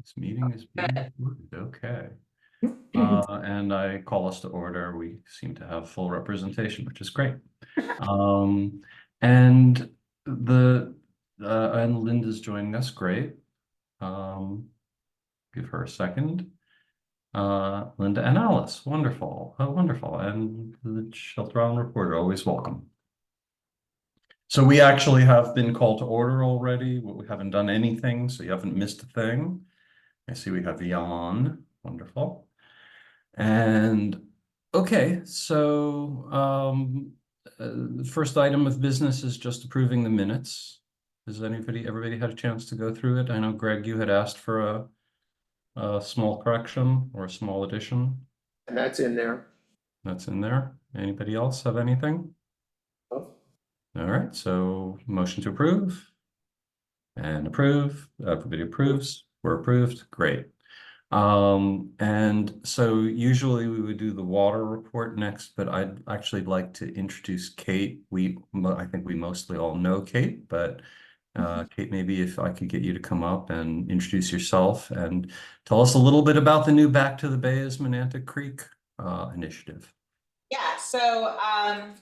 This meeting is being recorded. Okay. And I call us to order. We seem to have full representation, which is great. Um, and and Linda's joining us. Great. Give her a second. Linda and Alice. Wonderful. Oh, wonderful. And the Shelter Island Reporter, always welcome. So we actually have been called to order already. We haven't done anything, so you haven't missed a thing. I see we have Jan. Wonderful. And okay, so the first item of business is just approving the minutes. Has everybody had a chance to go through it? I know, Greg, you had asked for a small correction or a small addition. And that's in there. That's in there. Anybody else have anything? Oh. All right, so motion to approve and approve. Everybody approves. We're approved. Great. And so usually we would do the water report next, but I'd actually like to introduce Kate. I think we mostly all know Kate, but Kate, maybe if I could get you to come up and introduce yourself and tell us a little bit about the new Back to the Bay's Menantic Creek initiative. Yeah, so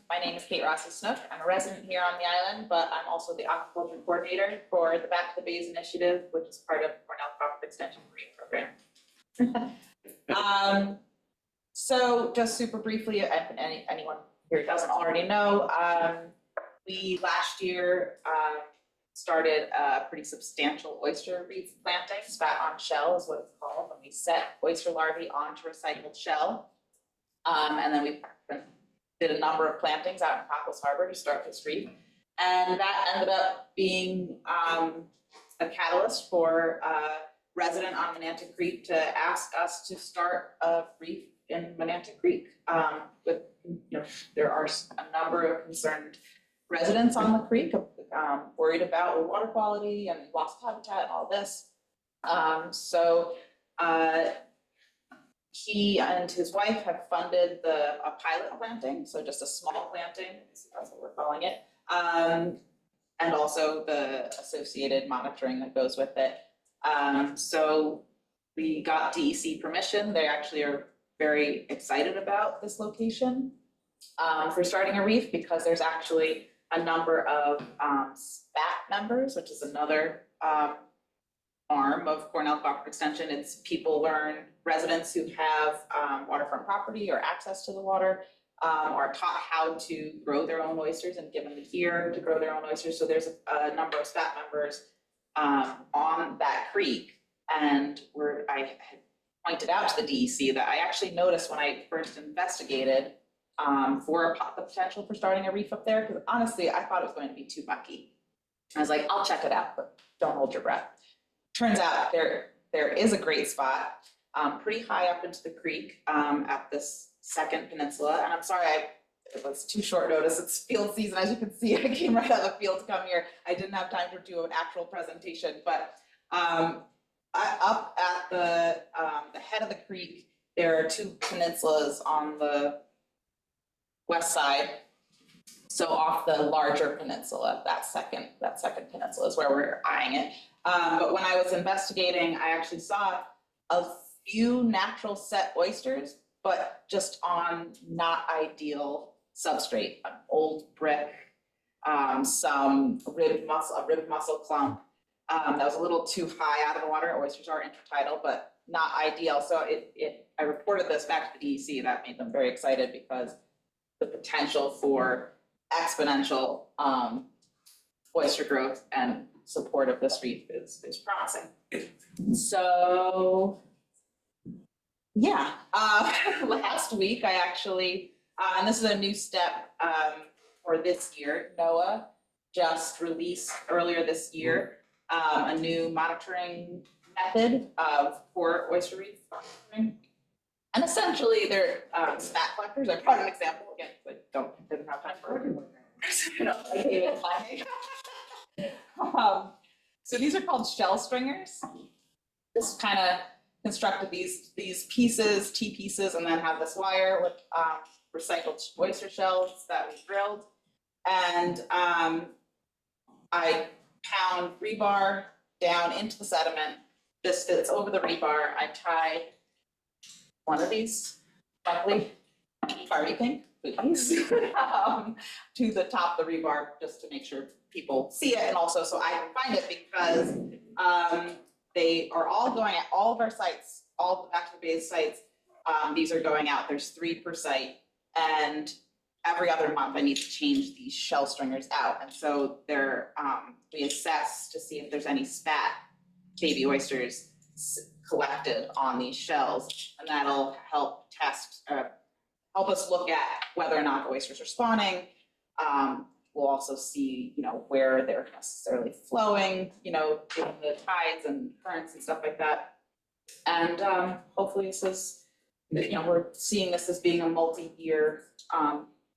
my name is Kate Rossi Snook. I'm a resident here on the island, but I'm also the aquaculture coordinator for the Back to the Bays initiative, which is part of Cornell Crop Extension Marine Program. So just super briefly, if anyone here doesn't already know, we last year started a pretty substantial oyster reef planting. Spat on shell is what it's called, when we set oyster larvae onto recycled shell. And then we did a number of plantings out in Cockles Harbor to start this reef. And that ended up being a catalyst for resident on Menantic Creek to ask us to start a reef in Menantic Creek. There are a number of concerned residents on the creek, worried about water quality and loss of habitat and all this. He and his wife have funded a pilot planting, so just a small planting, that's what we're calling it, and also the associated monitoring that goes with it. So we got DEC permission. They actually are very excited about this location for starting a reef, because there's actually a number of SPAT members, which is another arm of Cornell Cooperative Extension. It's residents who have waterfront property or access to the water, are taught how to grow their own oysters and given the gear to grow their own oysters. So there's a number of SPAT members on that creek, and I had pointed out to the DEC that I actually noticed when I first investigated for the potential for starting a reef up there, because honestly, I thought it was going to be too mucky. I was like, I'll check it out, but don't hold your breath. Turns out there is a great spot, pretty high up into the creek at this second peninsula. And I'm sorry, it was too short notice. It's field season, as you can see. I came right out of the field to come here. I didn't have time to do an actual presentation, but up at the head of the creek, there are two peninsulas on the west side. So off the larger peninsula, that second peninsula is where we're eyeing it. But when I was investigating, I actually saw a few natural set oysters, but just on not ideal substrate, an old brick, some ribbed mussel clump that was a little too high out of the water. Oysters are intertidal, but not ideal. So I reported this back to the DEC. That made them very excited, because the potential for exponential oyster growth and support of this reef is promising. So yeah, last week I actually, and this is a new step for this year, NOAA just released earlier this year a new monitoring method for oyster reef monitoring. And essentially they're SPAT collectors. I brought an example again, but didn't have time for it. So these are called shell stringers. Just kind of constructed these pieces, T-pieces, and then have this wire with recycled oyster shells that we drilled. And I pound rebar down into the sediment, this fits over the rebar. I tie one of these lovely party pink cookies to the top of the rebar, just to make sure people see it, and also so I can find it, because they are all going at all of our sites, all the Back to the Bays sites. These are going out, there's 3 per site, and every other month I need to change these shell stringers out. And so they're, we assess to see if there's any spat baby oysters collected on these shells, and that'll help test, help us look at whether or not the oysters are spawning. We'll also see, where they're necessarily flowing, given the tides and currents and stuff like that. And hopefully this is, we're seeing this as being a multi-year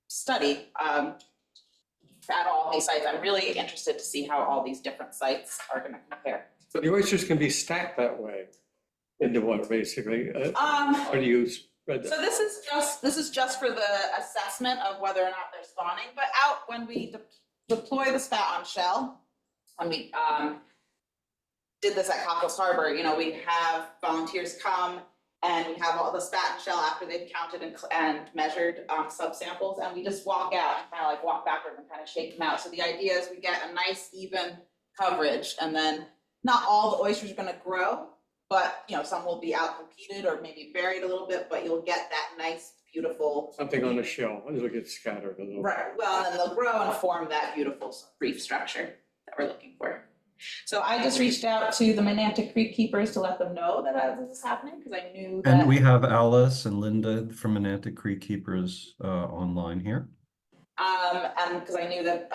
study at all these sites. I'm really interested to see how all these different sites are gonna compare. So the oysters can be stacked that way in the water, basically. Or do you spread So that? this is just for the assessment of whether or not they're spawning, but out when we deploy the spat on shell, when we did this at Cockles Harbor, we have volunteers come and we have all the spat and shell after they've counted and measured subsamples, and we just walk out and kind of like walk backward and kind of shake them out. So the idea is we get a nice even coverage, and then not all the oysters are gonna grow, but some will be out competed or maybe buried a little bit, but you'll get that nice, beautiful. Something on the shell, it'll get scattered a little. Right, well, and then they'll grow and form that beautiful reef structure that we're looking for. So I just reached out to the Menantic Creek keepers to let them know that this is happening, because I knew that. And we have Alice and Linda from Menantic Creek Keepers online here. And because I knew that,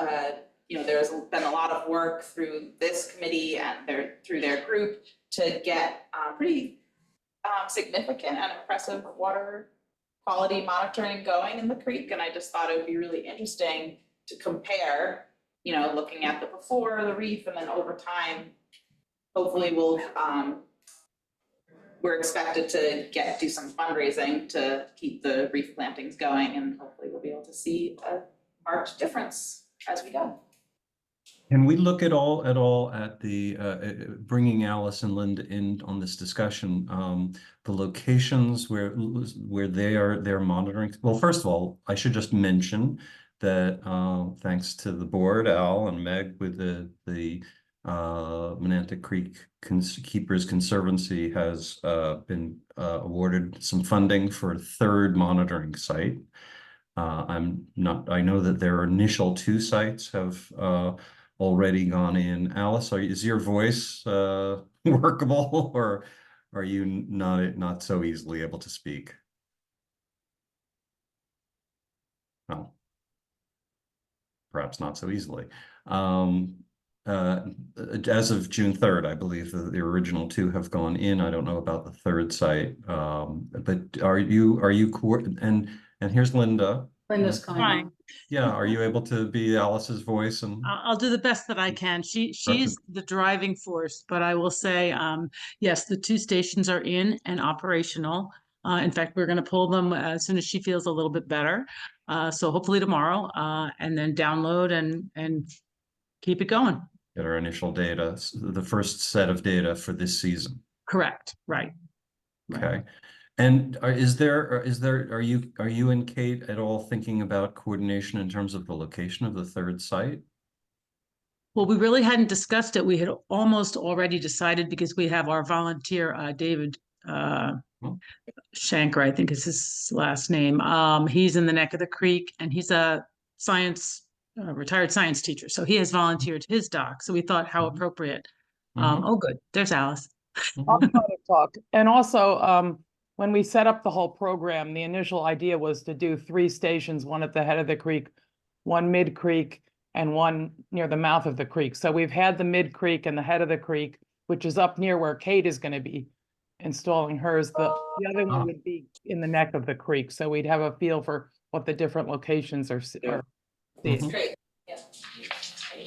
there's been a lot of work through this committee and through their group to get pretty significant and impressive water quality monitoring going in the creek. And I just thought it would be really interesting to compare, looking at the before the reef, and then over time, hopefully we're expected to do some fundraising to keep the reef plantings going, and hopefully we'll be able to see a marked difference as we go. Can we look at all at the bringing Alice and Linda in on this discussion, the locations where they're monitoring? Well, first of all, I should just mention that thanks to the board, Al and Meg with the Menantic Creek Keepers Conservancy has been awarded some funding for a third monitoring site. I know that their initial 2 sites have already gone in. Alice, is your voice workable, or are you not so easily able to speak? Oh, perhaps not so easily. As of June 3rd, I believe the original 2 have gone in. I don't know about the 3rd site, but are you and here's Linda. Linda's coming Fine. on. Yeah, are you able to be Alice's voice? And I'll do the best that I can. She's the driving force, but I will say, yes, the 2 stations are in and operational. In fact, we're going to pull them as soon as she feels a little bit better. So hopefully tomorrow, and then download and keep it going. get our initial data, the first set of data for this season. Correct. Right. Okay. And are you and Kate at all thinking about coordination in terms of the location of the 3rd site? Well, we really hadn't discussed it. We had almost already decided, because we have our volunteer, David Shanker, I think is his last name. He's in the neck of the creek, and he's a retired science teacher. So he has volunteered his dock. So we thought, how appropriate. Oh, good. There's Alice. I'll try to talk. And also, when we set up the whole program, the initial idea was to do 3 stations, one at the head of the creek, one mid-creek, and one near the mouth of the creek. So we've had the mid-creek and the head of the creek, which is up near where Kate is going to be installing hers. The other one would be in the neck of the creek. So we'd have a feel for what the different locations are. Great, yeah.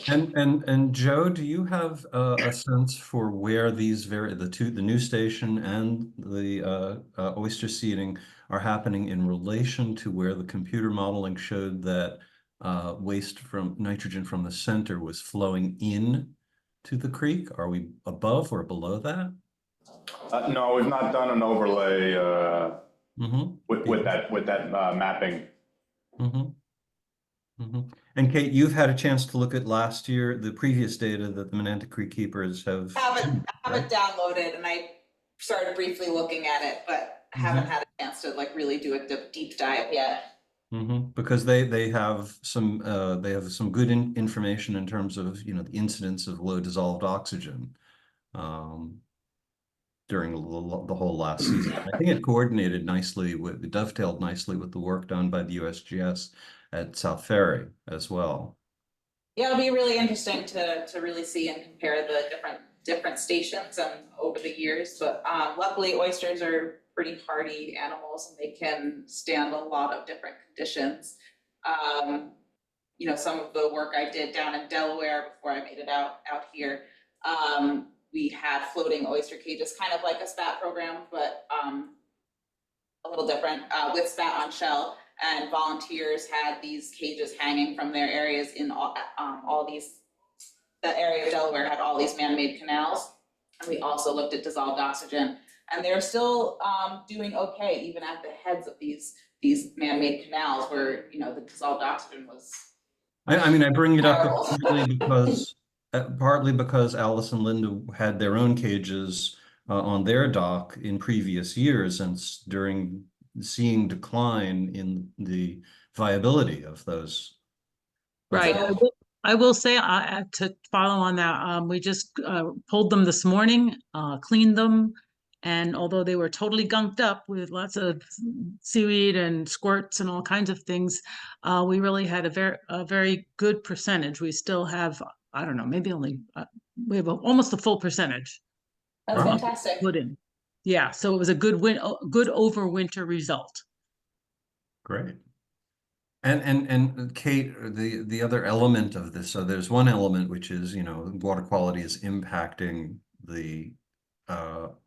And Joe, do you have a sense for where these the new station and the oyster seeding are happening in relation to where the computer modeling showed that waste from nitrogen from the center was flowing in to the creek? Are we above or below that? No, we've not done an overlay Mhm. with that mapping. Mhm. Mhm. And Kate, you've had a chance to look at the previous data that the Menantic Creek Keepers have. I have right? it downloaded and I started briefly looking at it, but haven't Mhm. had a chance to like really do a deep dive yet. Because they have some good information in terms of, you know, the incidence of low dissolved oxygen during the whole last season. I think it it dovetailed nicely with the work done by the USGS at South Ferry as well. Yeah, it'll be really interesting to really see and compare the different stations and over the years, but luckily oysters are pretty hardy animals and they can stand a lot of different conditions. You know, some of the work I did down in Delaware before I made it out here, we had floating oyster cages, kind of like a SPAT program, but a little different, with SPAT on shell. And volunteers had these cages hanging from their areas in all these, that area of Delaware had all these man-made canals. And we also looked at dissolved oxygen, and they're still doing okay, even at the heads of these man-made canals where, you know, the dissolved oxygen was. I mean, I bring it up Terrible. partly because Alice and Linda had their own cages on their dock in previous years, and during seeing decline in the viability of those. Right. So- I will say, to follow on that, we just pulled them this morning, cleaned them. And although they were totally gunked up with lots of seaweed and squirts and all kinds of things, we really had a very good percentage. We still have, I don't know, maybe only, we have almost a full percentage That's Wow. fantastic. put in. Yeah, so it was a good good overwinter result. Great. And Kate, the other element of this, so there's one element which is, you know, water quality is impacting the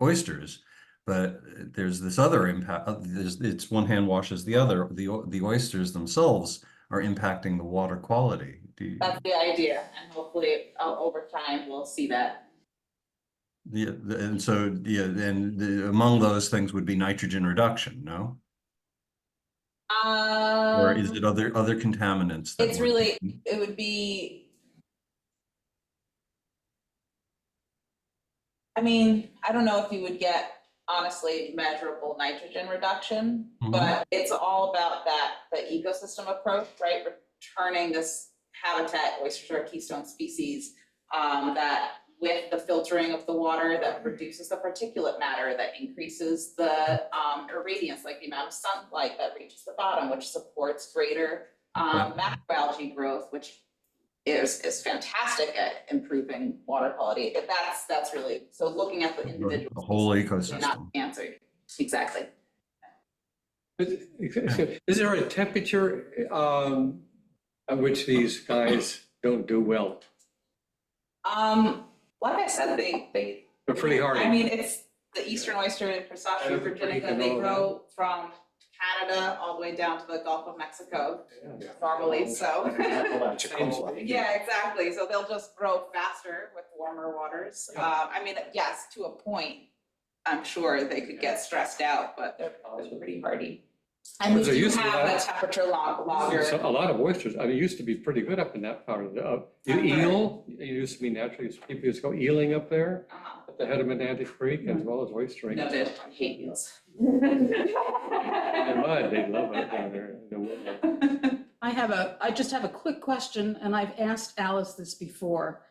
oysters, but there's this other impact. It's one hand washes the other. The oysters themselves are impacting the water quality. That's the idea, and hopefully over time we'll see that. And so among those things would be nitrogen reduction, no? Or is it other contaminants? That It's we're really, taking? it would be. I mean, I don't know if you would get honestly measurable nitrogen reduction, Mhm. but it's all about the ecosystem approach, right? Returning this habitat, oysters are a keystone species, that with the filtering of the water that reduces the particulate matter, that increases the irradiance, like the amount of sunlight that reaches the bottom, which supports greater macroalgae growth, which is fantastic at improving water quality. That's really, so looking at the individual. The whole species, not ecosystem. answered, exactly. Is there a temperature at which these guys don't do well? Like I said, They're pretty hardy. I mean, it's the eastern oyster, Crustacea virginica, they grow from Canada all the way down to the Gulf of Mexico normally, so. Yeah, exactly, so they'll just grow faster with warmer waters. I mean, yes, to a point, I'm sure they could get stressed out, but they're pretty hardy. And we So do used to have a have- temperature longer. So a lot of oysters, I mean, it used to be pretty good up in that part of the, eel, it used to be naturally, people used to go eeling up there at the head of Menantic Creek as well as oystering. Noted, I hate eels. And mud, they love it down there in the woodland. I just have a quick question, and I've asked Alice this before.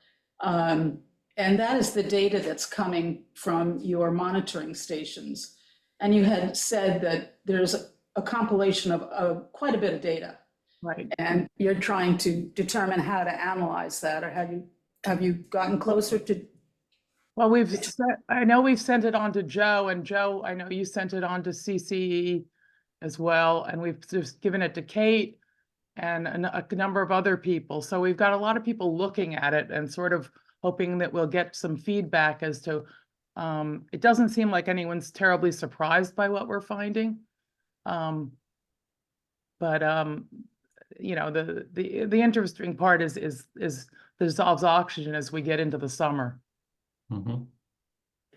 And that is the data that's coming from your monitoring stations. And you had said that there's a compilation of quite a bit of data. Right. And you're trying to determine how to analyze that, or have you gotten closer to? Well, I know we've sent it on to Joe, and Joe, I know you sent it on to CCE as well, and we've just given it to Kate and a number of other people. So we've got a lot of people looking at it and sort of hoping that we'll get some feedback as to, it doesn't seem like anyone's terribly surprised by what we're finding. You know, the interesting part is the dissolved oxygen as we get into the summer. Mhm.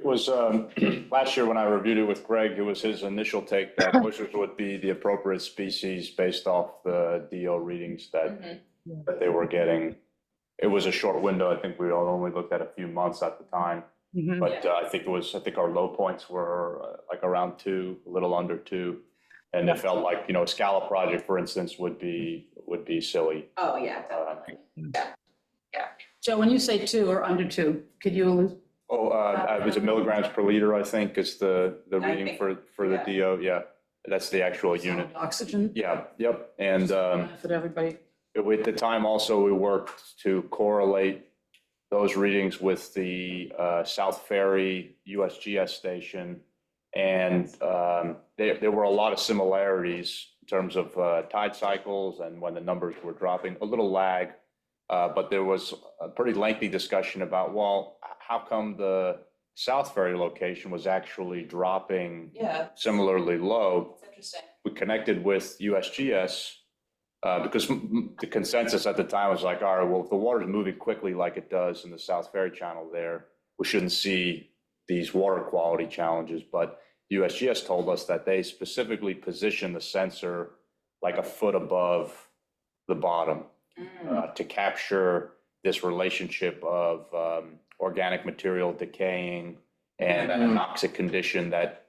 It was, last year when I reviewed it with Greg, it was his initial take that oysters would be the appropriate species based off the DO readings that they were getting. It was a short window. I think we only looked at a few months at the time, Mhm. but I think our low points were like around 2, a little under 2. And it felt like, a scallop project, for instance, would be silly. Oh, yeah, definitely. Joe, when you say 2 or under 2, could you, Was it milligrams per liter, I think, is the reading think- for the yeah. DO? Yeah, that's the actual unit. oxygen? Yeah, yep. And For everybody? at the time also, we worked to correlate those readings with the South Ferry USGS station. And there were a lot of similarities in terms of tide cycles and when the numbers were dropping, a little lag. But there was a pretty lengthy discussion about, well, how come the South Ferry location was actually dropping Yeah, similarly low? it's interesting. We connected with USGS because the consensus at the time was like, all right, well, if the water is moving quickly like it does in the South Ferry channel there, we shouldn't see these water quality challenges. But USGS told us that they specifically position the sensor like a foot above the bottom to capture this relationship of organic material decaying and an anoxic condition that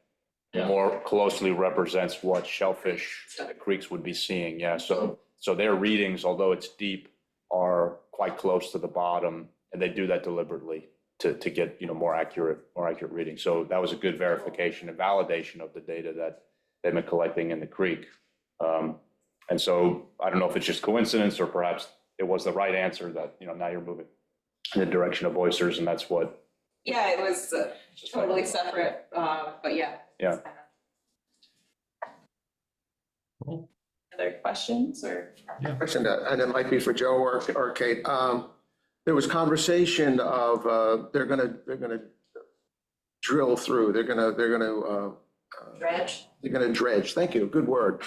more closely represents what shellfish in the creeks would be seeing. Yeah, so their readings, although it's deep, are quite close to the bottom, and they do that deliberately to get more accurate readings. So that was a good verification and validation of the data that they've been collecting in the creek. And so I don't know if it's just coincidence or perhaps it was the right answer that now you're moving in the direction of oysters, and that's what. Yeah, it was totally separate, but yeah. Yeah. Cool. Other questions or? Question, and it might be for Joe or Kate. There was conversation of, they're gonna drill through, they're gonna Dredge? dredge. Thank you, good word.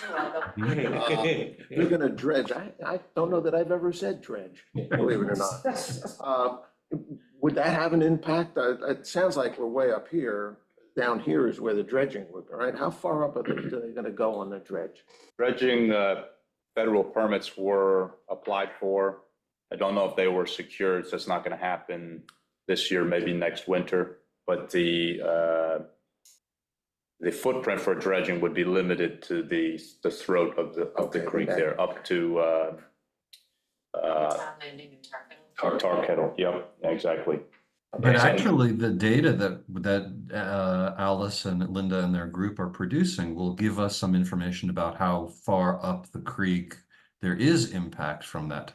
You're welcome. They're gonna dredge. I don't know that I've ever said dredge, believe it or not. Would that have an impact? It sounds like we're way up here. Down here is where the dredging would be, right? How far up are they gonna go on the dredge? Dredging, federal permits were applied for. I don't know if they were secured, so it's not going to happen this year, maybe next winter. But the footprint for dredging would be limited to the throat of the Okay, creek okay. there, up to Tar Kettle. Yep, exactly. But actually, the data that Alice and Linda and their group are producing will give us some information about how far up the creek there is impact from that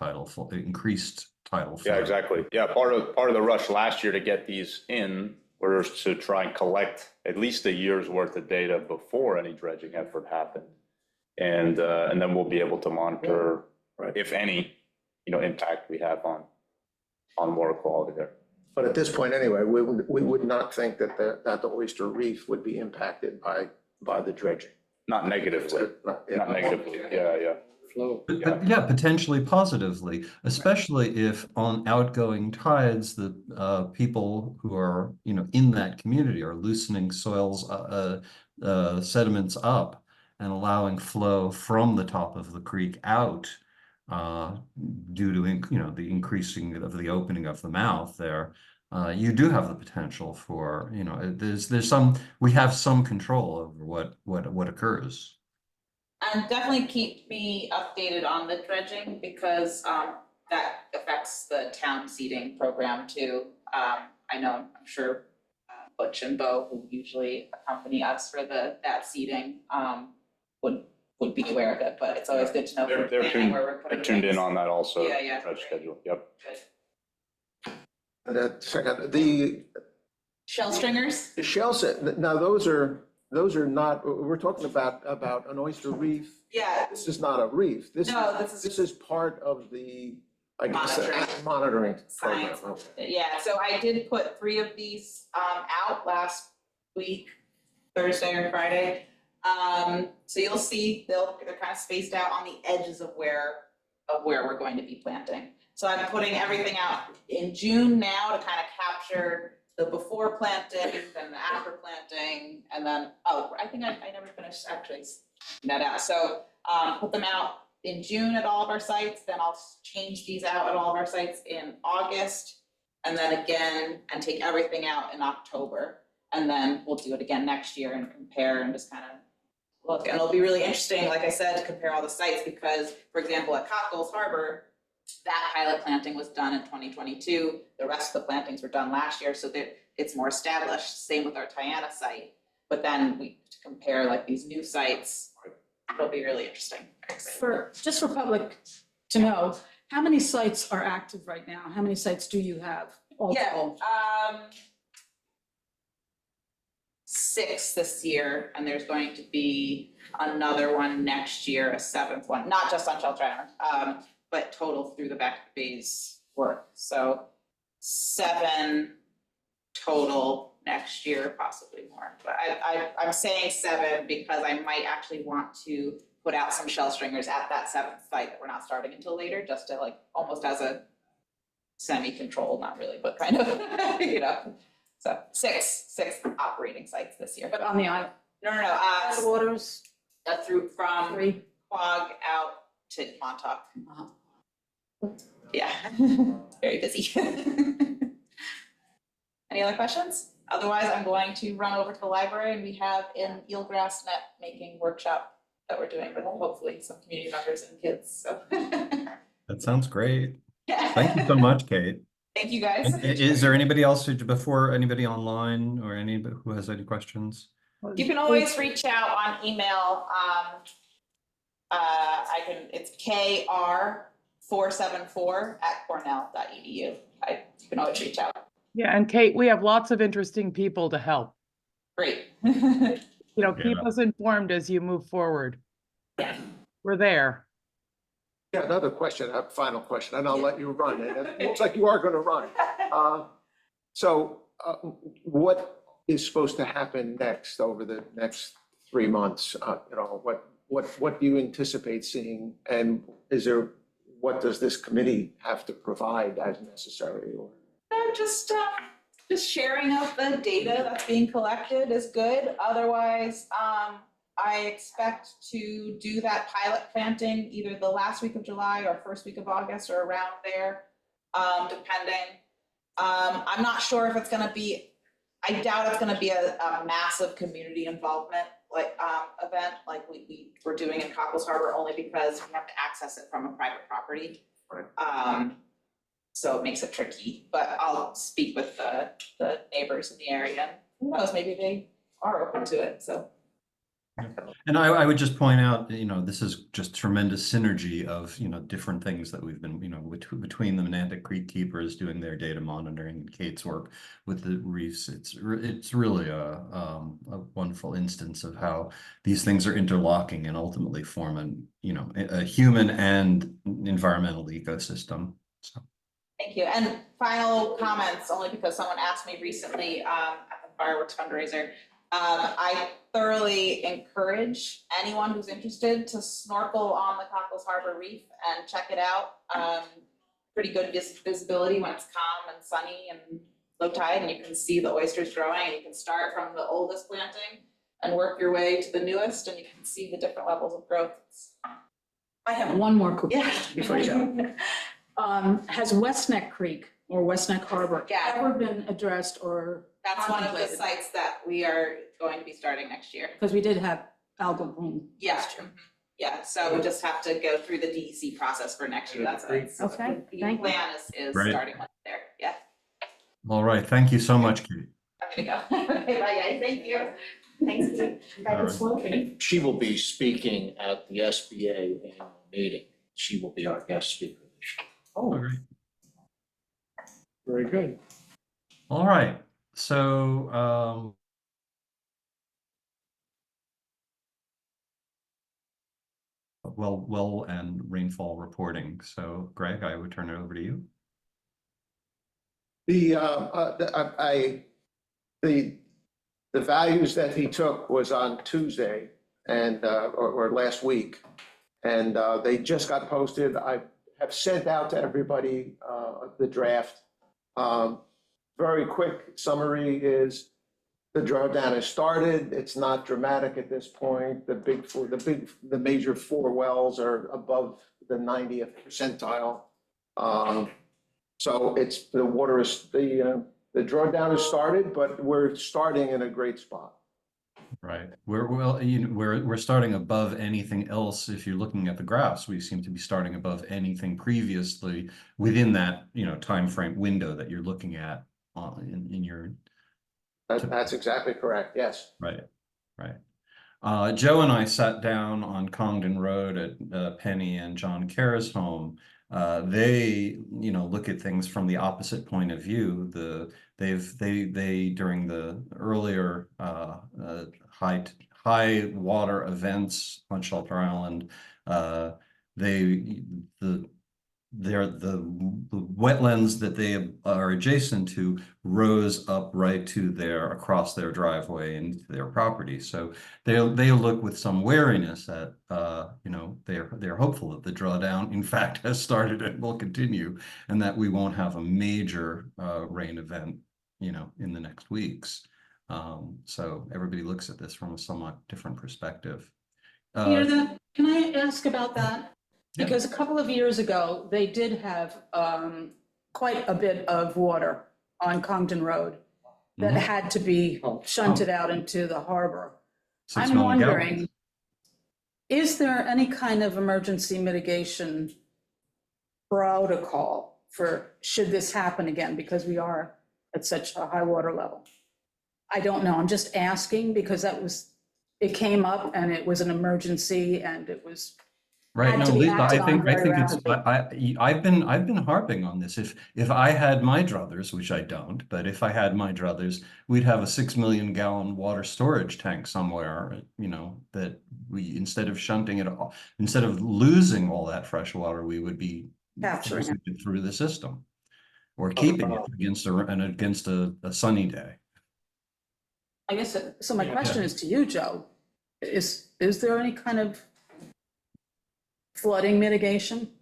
increased tidal flow. Yeah, exactly. Yeah, part of the rush last year to get these in was to try and collect at least a year's worth of data before any dredging effort happened, and then we'll be able to monitor, if any, impact we have on water quality there. But at this point anyway, we would not think that the oyster reef would be impacted by the dredging. Not negatively. Not negatively. Yeah. Flow. But yeah, potentially positively, especially if on outgoing tides, the people who are, in that community are loosening soils, sediments up and allowing flow from the top of the creek out due to, the increasing of the opening of the mouth there. You do have the potential for, we have some control over what occurs. And definitely keep me updated on the dredging because that affects the town seeding program too. I know, I'm sure Butch and Bo, who usually accompany us for that seeding, would be aware of it, but it's always good to know. They're tuned in on that also. Yeah. Dredge schedule. Yep. Good. And second, the Shell stringers? shell set, now those are not, we're talking about an oyster reef. Yeah. This is not a reef. No, This is part of the, I guess, Monitoring. monitoring program. Science. Yeah, so I did put 3 of these out last week, Thursday or Friday. So you'll see they're kind of spaced out on the edges of where we're going to be planting. So I'm putting everything out in June now to kind of capture the before planting, then the after planting, and then, oh, I think I never finished actually that out. So, put them out in June at all of our sites, then I'll change these out at all of our sites in August. And then again, and take everything out in October. And then we'll do it again next year and compare and just kind of look. And it'll be really interesting, like I said, to compare all the sites because, for example, at Cockles Harbor, that pilot planting was done in 2022. The rest of the plantings were done last year, so that it's more established. Same with our Tiana site. But then we compare like these new sites. It'll be really interesting. Just for public to know, how many sites are active right now? How many sites do you have all Yeah, told? 6 this year, and there's going to be another one next year, a 7th one, not just on Shelter Island, but total through the back bays work. So 7 total next year, possibly more. But I'm saying 7 because I might actually want to put out some shell stringers at that 7th site that we're not starting until later, just to like, almost as a semi-control, not really, but kind of, you know. So 6 operating sites this year. But on the island, No, waters, through from 3? Quogue out to Montauk. Uh-huh. Yeah, very busy. Any other questions? Otherwise, I'm going to run over to the library and we have an eelgrass net making workshop that we're doing with hopefully some community members and kids, so. That sounds great. Thank you so much, Kate. Thank you, guys. Is there anybody else before anybody online or anybody who has any questions? You can always reach out on email. It's kr474@cornell.edu. You can always reach out. Yeah, and Kate, we have lots of interesting people to help. Great. You know, keep Yeah. us informed as you move forward. Yeah. We're there. Yeah, another question, a final question, and I'll let you run. And it looks like you are going to run. So what is supposed to happen next over the next 3 months? You know, what do you anticipate seeing? And what does this committee have to provide as necessary? Or Just sharing of the data that's being collected is good. Otherwise, I expect to do that pilot planting either the last week of July or first week of August or around there, depending. I'm not sure if it's gonna be, I doubt it's gonna be a massive community involvement like event like we're doing in Cockles Harbor, only because we have to access it from a private property. Right. So it makes it tricky, but I'll speak with the neighbors in the area. And who knows, maybe they are open to it, so. And I would just point out, you know, this is just tremendous synergy of, you know, different things that we've been, you know, between the Menantic Creek Keepers doing their data monitoring and Kate's work with the reefs. It's really a wonderful instance of how these things are interlocking and ultimately form a human and environmental ecosystem. So. Thank you. And final comments, only because someone asked me recently at the fireworks fundraiser. I thoroughly encourage anyone who's interested to snorkel on the Cockles Harbor Reef and check it out. Pretty good visibility when it's calm and sunny and low tide, and you can see the oysters growing, and you can start from the oldest planting and work your way to the newest, and you can see the different levels of growth. I have one more quick Yeah. question before you go. Has West Neck Creek or West Neck Harbor Yeah. ever been addressed or That's one of the contemplated? sites that we are going to be starting next year. Because we did have algal bloom. Yeah, last year. yeah, so we just have to go through the DEC process for next year, that's it. Okay, The thank you. plan is Great. starting one there, yeah. All right. Thank you so much, Kate. I'm gonna go. Okay, bye guys, thank you. Thanks. All right. She will be speaking at the SBA annual meeting. She will be our guest speaker this year. Oh, great. Very good. All right. So, well, and rainfall reporting. So, Greg, I would turn it over to you. The values that he took was on Tuesday and, or last week. And they just got posted. I have sent out to everybody the draft. very quick summary is the drawdown has started. It's not dramatic at this point. The major 4 wells are above the 90th percentile. So it's, the water is, the drawdown has started, but we're starting in a great spot. Right. We're starting above anything else. If you're looking at the graphs, we seem to be starting above anything previously within that, time frame window that you're looking at in your. That's exactly correct, yes. Right. Joe and I sat down on Congdon Road at Penny and John Kerr's home. They, look at things from the opposite point of view. They during the earlier high water events on Shelter Island, the wetlands that they are adjacent to rose up right to across their driveway and their property. So they look with some wariness at they're hopeful that the drawdown in fact has started and will continue, and that we won't have a major rain event in the next weeks. So everybody looks at this from a somewhat different perspective. Can I ask about that? Yeah. Because a couple of years ago, they did have quite a bit of water on Congdon Road that Mhm. had to be shunted out into the harbor. 6 I'm million gallons. wondering, is there any kind of emergency mitigation protocol for should this happen again? Because we are at such a high water level. I don't know. I'm just asking because it came up and it was an emergency and it was. Right, had no, to be Lisa, acted I on think very it's, I've been harping on this. If I had my druthers, which I don't, but if I had my druthers, we'd have a 6 million gallon water storage tank somewhere, that we, instead of shunting it all, instead of losing all that fresh water, we would be Capturing forcing it through the system or keeping it against a sunny day. I guess, so my Yeah. question is to you, Joe. Is there any kind of flooding mitigation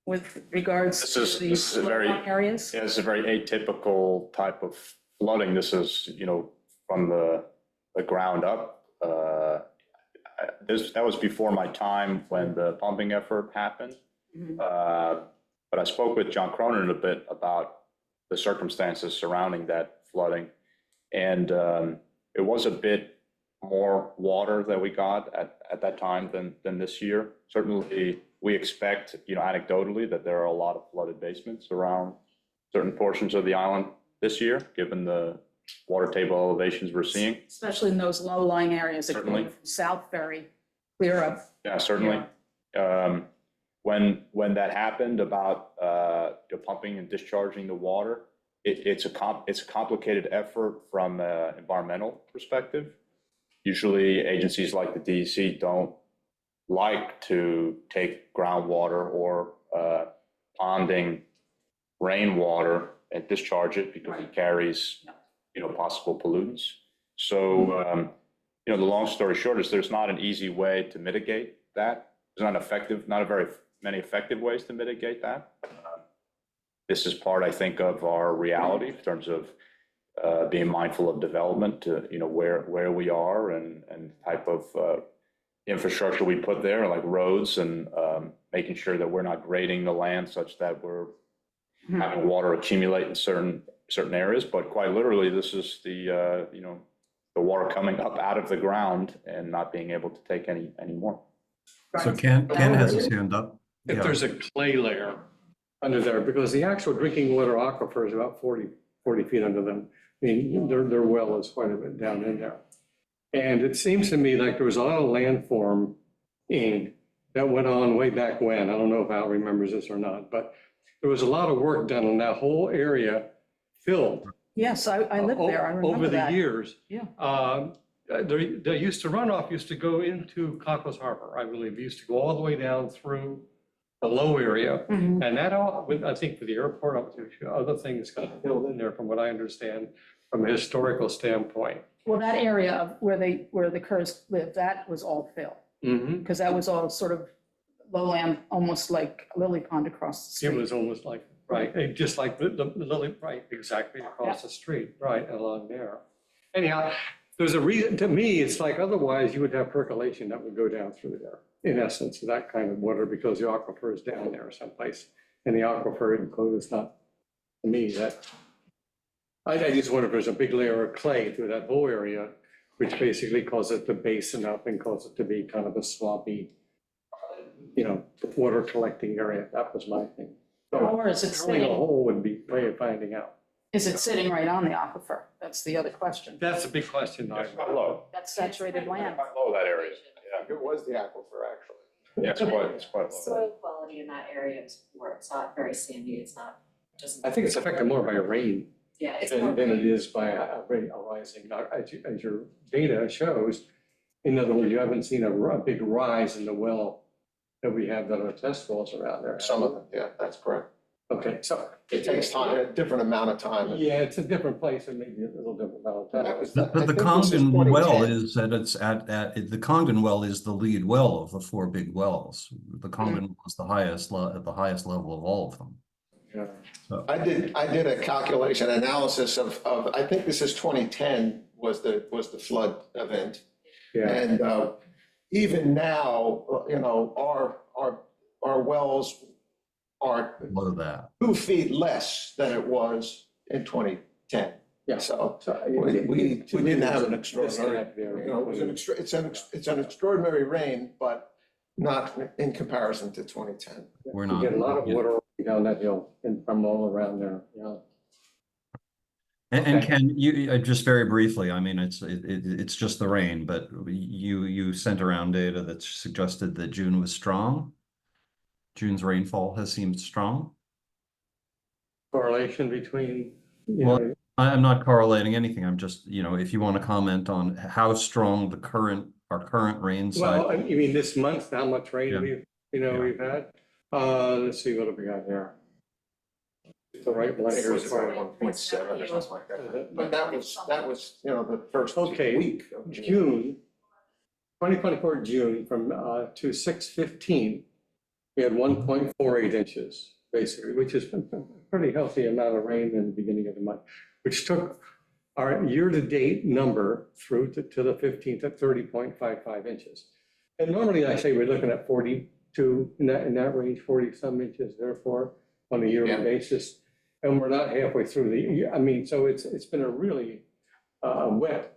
with regards This to is these a very- low-lying areas? Yeah, it's a very atypical type of flooding. This is, from the ground up. That was before my time when the pumping effort happened. Mhm. But I spoke with John Cronin a bit about the circumstances surrounding that flooding. And it was a bit more water that we got at that time than this year. Certainly, we expect, anecdotally, that there are a lot of flooded basements around certain portions of the island this year, given the water table elevations we're seeing. Especially in those low-lying areas that go Certainly. from South Ferry clear up. Yeah, certainly. When that happened about pumping and discharging the water, it's a complicated effort from an environmental perspective. Usually agencies like the DEC don't like to take groundwater or ponding rainwater and discharge it because it carries, possible pollutants. So, the long story short is there's not an easy way to mitigate that. There's not a very many effective ways to mitigate that. This is part, I think, of our reality in terms of being mindful of development, where we are and type of infrastructure we put there, like roads, and making sure that we're not grading the land such that we're having water accumulate in certain areas. But quite literally, this is the water coming up out of the ground and not being able to take any more. So Ken has his hand up. If Yeah. there's a clay layer under there, because the actual drinking water aquifer is about 40 feet under them. I mean, their well is quite a bit down in there. And it seems to me like there was a lot of landforming that went on way back when. I don't know if Al remembers this or not, but there was a lot of work done on that whole area filled. Yes, I lived there. I Over remember the that. years. Yeah. Runoff used to go into Cockles Harbor, I believe. It used to go all the way down through the low area. Mhm. And that all, I think for the airport, up to other things got filled in there from what I understand from a historical standpoint. Well, that area of where the Kerrs lived, that was all fill, Mhm. because that was all sort of lowland, almost like Lily Pond across the It street. was almost like, right, just like the Lily, right, exactly across the street, right, along there. Anyhow, there's a reason, to me, it's like otherwise you would have percolation that would go down through there, in essence, that kind of water, because the aquifer is down there someplace. And the aquifer includes not, to me, that, I just wonder if there's a big layer of clay through that whole area, which basically causes it to basin up and cause it to be kind of a swampy, water collecting area. That was my thing. So Or is it drilling a sitting, hole would be a way of finding out. is it sitting right on the aquifer? That's the other question. That's a big question. It's quite low. That's saturated land. Quite low, that area. Yeah, It was the aquifer, actually. yeah, it's quite low. Soil quality in that area is poor, it's not very sandy, it's not, doesn't. I think it's affected more by rain Yeah, it's more. than it is by a rising. Now, as your data shows, in other words, you haven't seen a big rise in the well that we have that are test wells around there. Some of them, yeah, that's correct. Okay, so. It takes time, a different amount of time. Yeah, it's a different place and maybe a little different amount of That time. was- But I the think this is Congdon well 2010. is the Congdon well is the lead well of the four big wells. The Congdon well is the highest, at the highest level of all of them. Yeah. I did a calculation analysis of, I think this is 2010 was the flood event. Yeah, And even now, our wells are Below that. 2 feet less than it was in 2010. Yeah. So so. we didn't have an extraordinary, Disconnect there. it was it's an extraordinary rain, but not in comparison to 2010. We're You not. get a lot of yeah. water down that hill and from all around there, yeah. And Okay. Ken, you, just very briefly, I mean, it's just the rain, but you sent around data that suggested that June was strong. June's rainfall has seemed strong. Correlation between, Well, I'm not correlating anything. I'm just, if you want to comment on how strong our current rain well, cycle. you mean this month, how much rain Yeah. we've, Yeah. we've had? Let's see, what have we got here? The right one here is It was 1.7 or something like that. But that was, the first Okay, week of June. June, 2024 June from, to 6/15, we had 1.48 inches, basically, which is a pretty healthy amount of rain in the beginning of the month, which took our year-to-date number through to the 15th at 30.55 inches. And normally I say we're looking at 42, in that range, 40-some inches, therefore, on a yearly Yeah. basis. And we're not halfway through the year. I mean, so it's been a really wet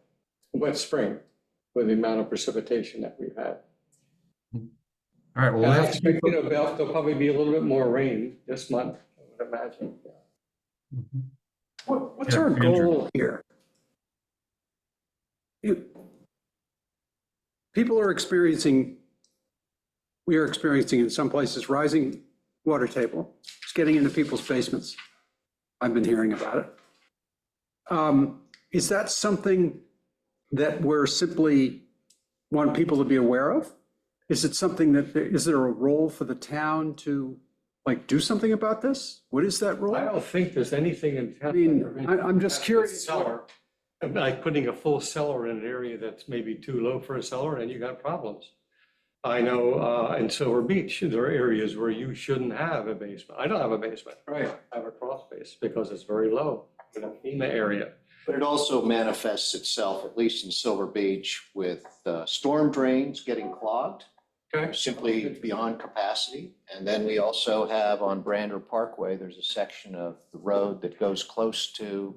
spring with the amount of precipitation that we've had. All right, well, And we'll I have to expect, keep- there'll probably be a little bit more rain this month, I would imagine. Mhm. What's Yeah, our Andrew. goal here? People are experiencing, we are experiencing in some places rising water table. It's getting into people's basements. I've been hearing about it. Is that something that we're simply want people to be aware of? Is it something that, is there a role for the town to do something about this? What is that role? I don't think there's anything in town. I mean, I'm just curious. Cellar, like putting a full cellar in an area that's maybe too low for a cellar, and you got problems. I know in Silver Beach, there are areas where you shouldn't have a basement. I don't have a basement. Right. I have a crawl space because it's very low in a FEMA area. But it also manifests itself, at least in Silver Beach, with storm drains getting clogged, Okay. simply beyond capacity. And then we also have on Brander Parkway, there's a section of the road that goes close to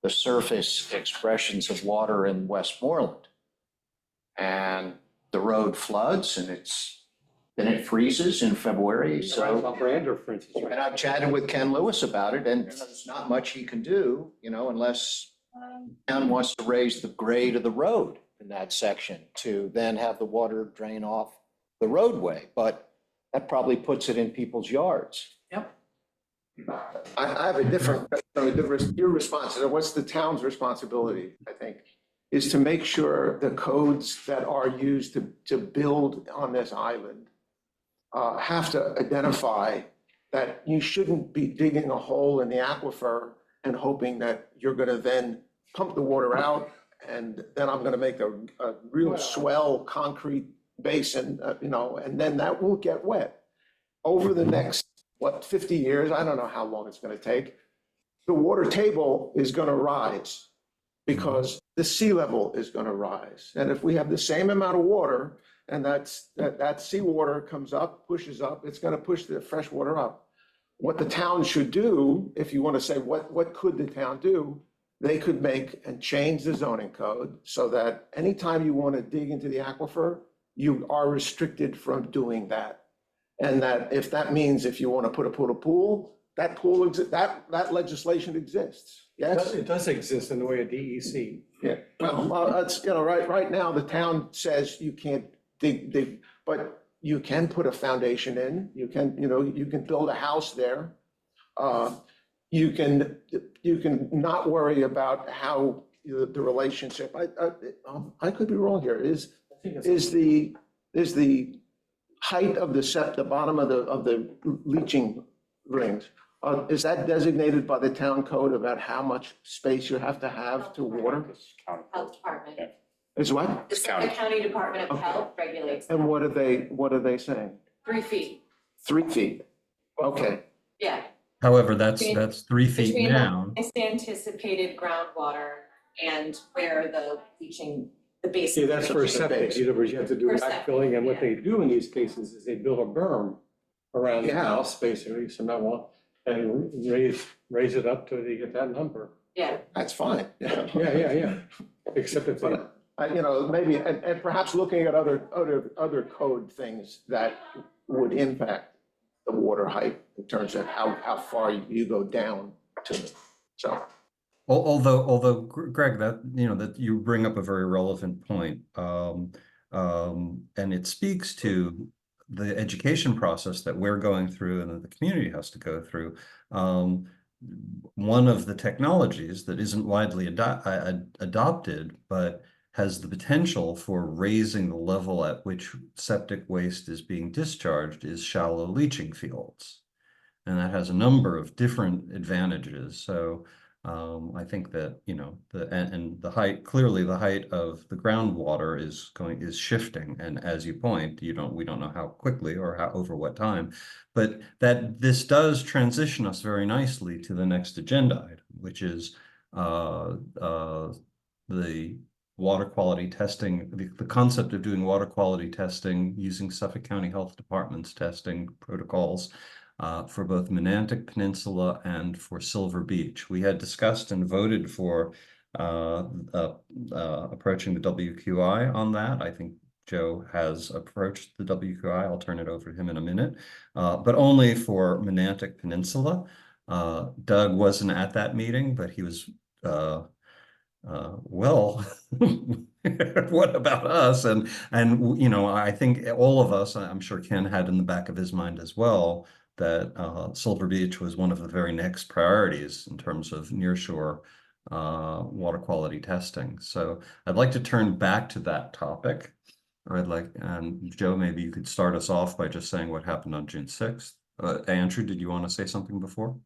the surface expressions of water in Westmoreland. And the road floods and then it freezes in February, Right, so. on Brander, for instance. And I've chatted with Ken Lewis about it, and there's not much he can do, unless town wants to raise the grade of the road in that section to then have the water drain off the roadway, but that probably puts it in people's yards. I have a different, your response, what's the town's responsibility, I think, is to make sure the codes that are used to build on this island have to identify that you shouldn't be digging a hole in the aquifer and hoping that you're gonna then pump the water out, and then I'm gonna make a real swell concrete basin, and then that will get wet. Over the next what, 50 years? I don't know how long it's gonna take. The water table is gonna rise because the sea level is gonna rise. And if we have the same amount of water and that seawater comes up, pushes up, it's gonna push the fresh water up. What the town should do, if you wanna say what could the town do, they could make and change the zoning code so that anytime you wanna dig into the aquifer, you are restricted from doing that. And that if that means if you wanna put a pool, that pool, that legislation exists, yes? It does exist in the way of DEC. Yeah, well, that's, right now, the town says you can't dig, but you can put a foundation in, you can build a house there. You can not worry about how the relationship, I could be wrong here, is the height of the bottom of the leaching rings, is that designated by the town code about how much space you have to have to water? Health Department. Is what? The Suffolk County Department of Okay. Health regulates. And what are they saying? 3 feet, 3 feet? Okay, yeah. However, that's 3 feet Between down. the anticipated groundwater and where the leaching, the See, basin. that's for septic, you have to do For septic, backfilling, and what yeah. they do in these cases is they build a berm around the Yeah. house, basically, cement wall, and raise it up till you get that number. Yeah, that's fine. Yeah. Except if they, But, maybe, and perhaps looking at other code things that would impact the water height in terms of how far you go down to, so. Although Greg, that you bring up a very relevant point, and it speaks to the education process that we're going through and that the community has to go through. One of the technologies that isn't widely adopted, but has the potential for raising the level at which septic waste is being discharged is shallow leaching fields. And that has a number of different advantages. So I think that, the height, clearly the height of the groundwater is shifting. And as you point, we don't know how quickly or over what time, but that this does transition us very nicely to the next agenda item, which is the water quality testing, the concept of doing water quality testing using Suffolk County Health Department's testing protocols for both Menantic Peninsula and for Silver Beach. We had discussed and voted for approaching the WQI on that. I think Joe has approached the WQI. I'll turn it over to him in a minute, but only for Menantic Peninsula. Doug wasn't at that meeting, but he was well, what about us? And I think all of us, I'm sure Ken had in the back of his mind as well, that Silver Beach was one of the very next priorities in terms of nearshore water quality testing. So I'd like to turn back to that topic. Or and Joe, maybe you could start us off by just saying what happened on June 6th. Andrew, did you want to say something before?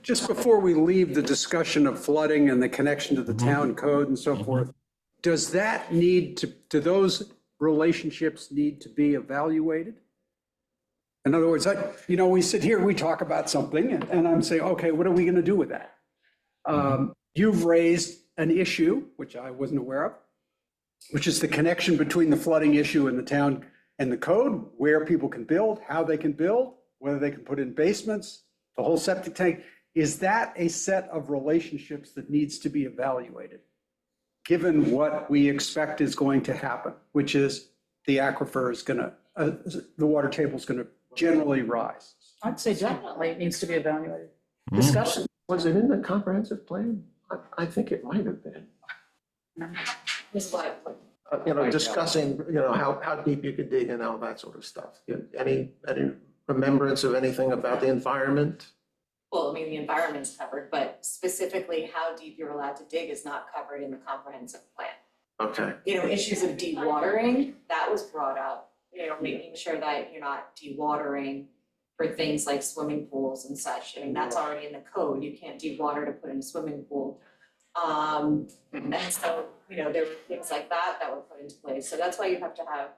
Just before we leave the discussion of flooding and the connection to the town code and so forth, does that do those relationships need to be evaluated? In other words, we sit here, we talk about something and I'm saying, okay, what are we going to do with that? You've raised an issue, which I wasn't aware of, which is the connection between the flooding issue and the town and the code, where people can build, how they can build, whether they can put in basements, the whole septic tank. Is that a set of relationships that needs to be evaluated, given what we expect is going to happen, which is the aquifer is going to, the water table is going to generally rise? I'd say definitely it needs to be evaluated. Discussion. Was it in the comprehensive plan? I think it might have been. this what, Discussing, how deep you could dig and all that sort of stuff. Any remembrance of anything about the environment? well, I mean, the environment's covered, but specifically how deep you're allowed to dig is not covered in the comprehensive plan. Okay, Issues of dewatering, that was brought up, making sure that you're not dewatering for things like swimming pools and such. I mean, that's already in the code. You can't dewater to put in a swimming pool. And so, there were things like that that were put into place. So that's why you have to have,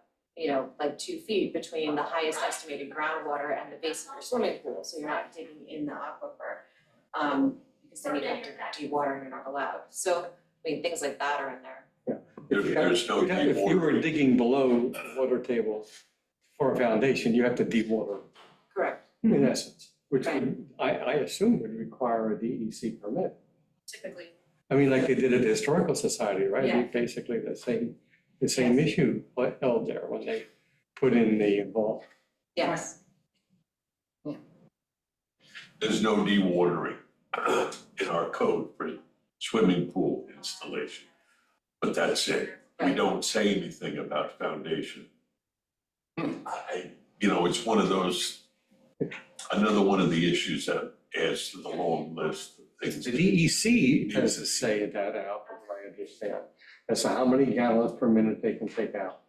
like 2 feet between the highest estimated groundwater and the base of your swimming pool, so you're not digging in the aquifer. Because then you'd have to de-water and you're not allowed. So, I mean, things like that are in there. There's no If you were dewatering. digging below the water table for a foundation, you have to de-water Correct. in essence, which Right. would, I assume would require a DEC permit. Typically. I mean, like they did at the Historical Society, right? Yeah. Basically the same issue held there when they put in the vault. Yes. There's no dewatering in our code for swimming pool installation. But that's it. We Right. don't say anything about foundation. It's one of those, another one of the issues that adds to the long list of things. The DEC has a say in that out, from what I understand, as to how many gallons per minute they can take out.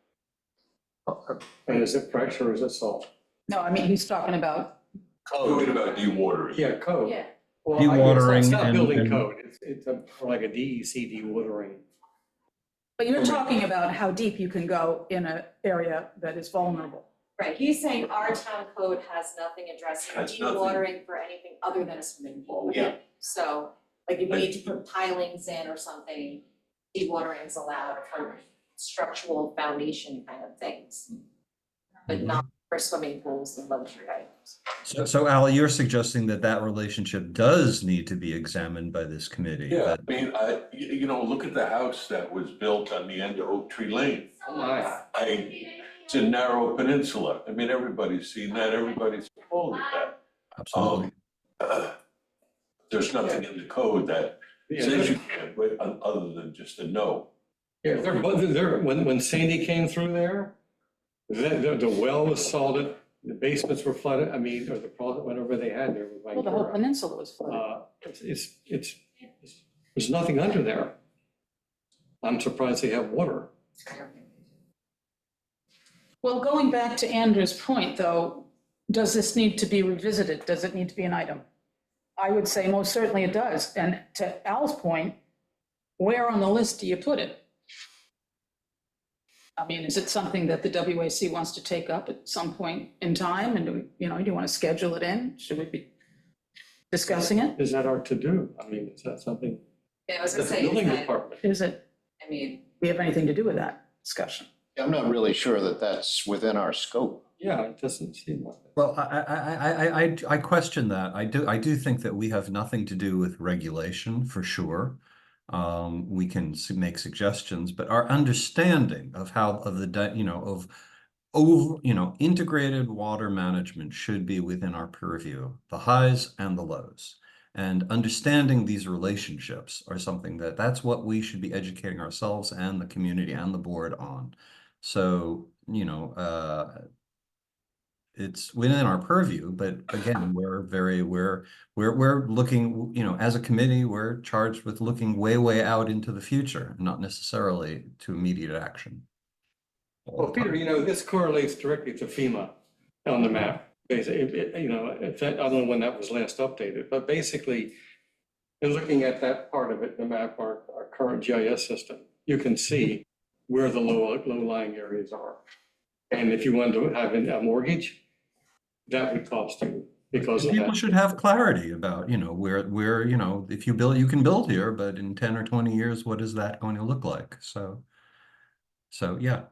And is it fresh or is it salt? No, I mean, he's talking about, Talking about dewatering. Yeah, code. Yeah. Well, I guess Dewatering it's not and- building and- code, it's like a DEC dewatering. but you're talking about how deep you can go in an area that is vulnerable. Right, he's saying our town code has nothing addressing Has nothing. dewatering for anything other than a swimming pool. Yeah. So, like if you need to put pilings in or something, dewatering is allowed for structural foundation kind of things. But not for swimming pools and luxury items. So Al, you're suggesting that that relationship does need to be examined by this committee? Yeah, that- I mean, look at the house that was built on the end of Oak Tree Lane. Oh my. It's a narrow peninsula. I mean, everybody's seen that, everybody's told that. Absolutely. There's nothing in the code that Yeah, says you can't, but other than just a no. yeah, when Sandy came through there, the well was salted, the basements were flooded, I mean, or whatever they had there was like. Well, the whole peninsula was flooded. There's nothing under there. I'm surprised they have water. Well, going back to Andrew's point, though, does this need to be revisited? Does it need to be an item? I would say most certainly it does. And to Al's point, where on the list do you put it? I mean, is it something that the WAC wants to take up at some point in time? And do you want to schedule it in? Should we be discussing it? Is that our to-do? I mean, is that something, Yeah, I was that's gonna the say, is building that, department? Is it, I mean, we have anything to do with that discussion? I'm not really sure that that's within our scope. Yeah, it doesn't seem like it. Well, I question that. I do think that we have nothing to do with regulation for sure. We can make suggestions, but our understanding of integrated water management should be within our purview, the highs and the lows. And understanding these relationships are something that's what we should be educating ourselves and the community and the board on. So, it's within our purview, but again, we're looking, as a committee, we're charged with looking way out into the future, not necessarily to immediate action. Well, Peter, this correlates directly to FEMA on the map. Basically, I don't know when that was last updated, but basically, in looking at that part of it, the map, our current GIS system, you can see where the low-lying areas are. And if you wanted to have a mortgage, that would cost you because of People that. should have clarity about, where, if you build, you can build here, but in 10 or 20 years, what is that going to look like? So yeah.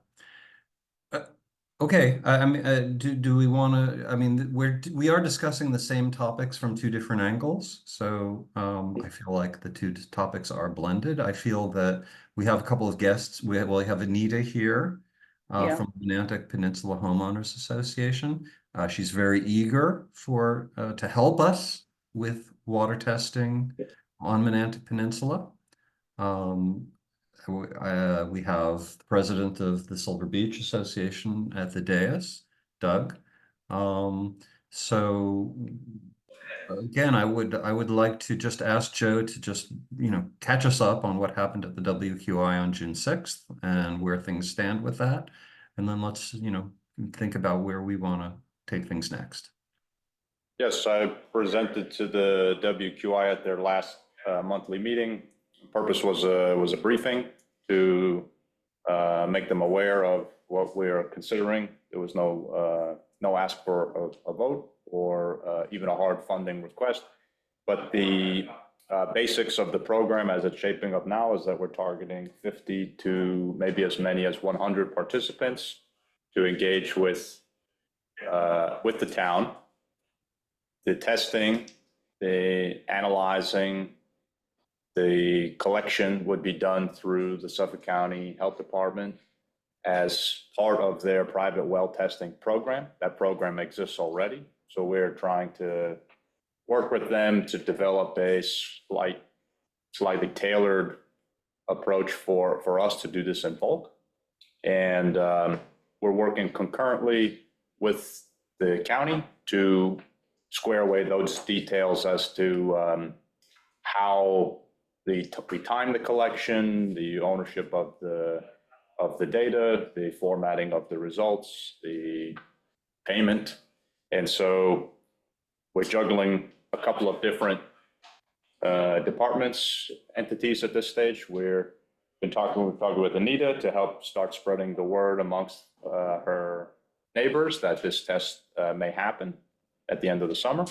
Okay, I mean, do we want to, I mean, we are discussing the same topics from two different angles. So I feel like the two topics are blended. I feel that we have a couple of guests. We have Anita here Yeah. from Monantic Peninsula Homeowners Association. She's very eager to help us with water testing on Monantic Peninsula. We have the president of the Silver Beach Association at the dais, Doug. So again, I would like to just ask Joe to just, catch us up on what happened at the WQI on June 6th and where things stand with that. And then let's, think about where we want to take things next. Yes, I presented to the WQI at their last monthly meeting. The purpose was a briefing to make them aware of what we're considering. There was no ask for a vote or even a hard funding request. But the basics of the program as it's shaping up now is that we're targeting 50 to maybe as many as 100 participants to engage with the town. The testing, the analyzing, the collection would be done through the Suffolk County Health Department as part of their private well testing program. That program exists already. So we're trying to work with them to develop a slightly tailored approach for us to do this in bulk. And we're working concurrently with the county to square away those details as to how we time the collection, the ownership of the data, the formatting of the results, the payment. And so we're juggling a couple of different departments, entities at this stage. We've been talking with Anita to help start spreading the word amongst her neighbors that this test may happen at the end of the summer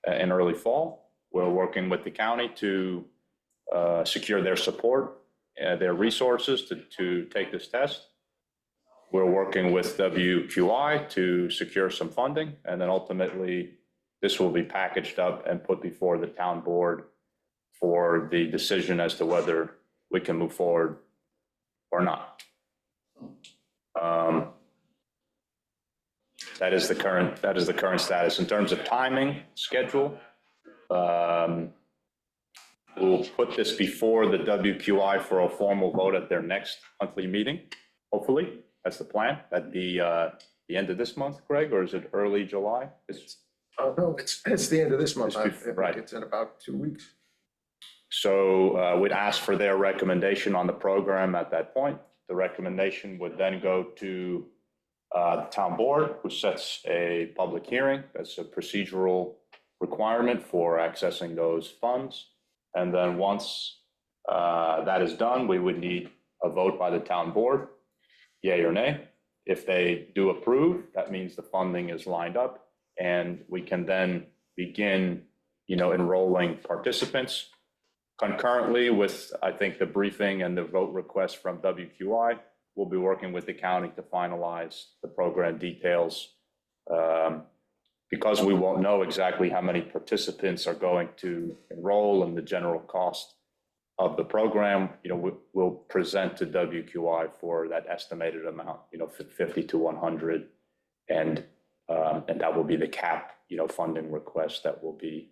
and early fall. We're working with the county to secure their support, their resources to take this test. We're working with WQI to secure some funding, and then ultimately this will be packaged up and put before the town board for the decision as to whether we can move forward or not. That is the current status. In terms of timing, schedule, we'll put this before the WQI for a formal vote at their next monthly meeting, hopefully. That's the plan. That'd be the end of this month, Greg, or is it early July? No, it's the end of this month. I think right. it's in about 2 weeks. So we'd ask for their recommendation on the program at that point. The recommendation would then go to the town board, who sets a public hearing. That's a procedural requirement for accessing those funds. And then once that is done, we would need a vote by the town board, yay or nay. If they do approve, that means the funding is lined up and we can then begin, enrolling participants. Concurrently with, I think, the briefing and the vote request from WQI, we'll be working with the county to finalize the program details. Because we won't know exactly how many participants are going to enroll and the general cost of the program, we'll present to WQI for that estimated amount, 50 to 100. And that will be the cap, funding request that will be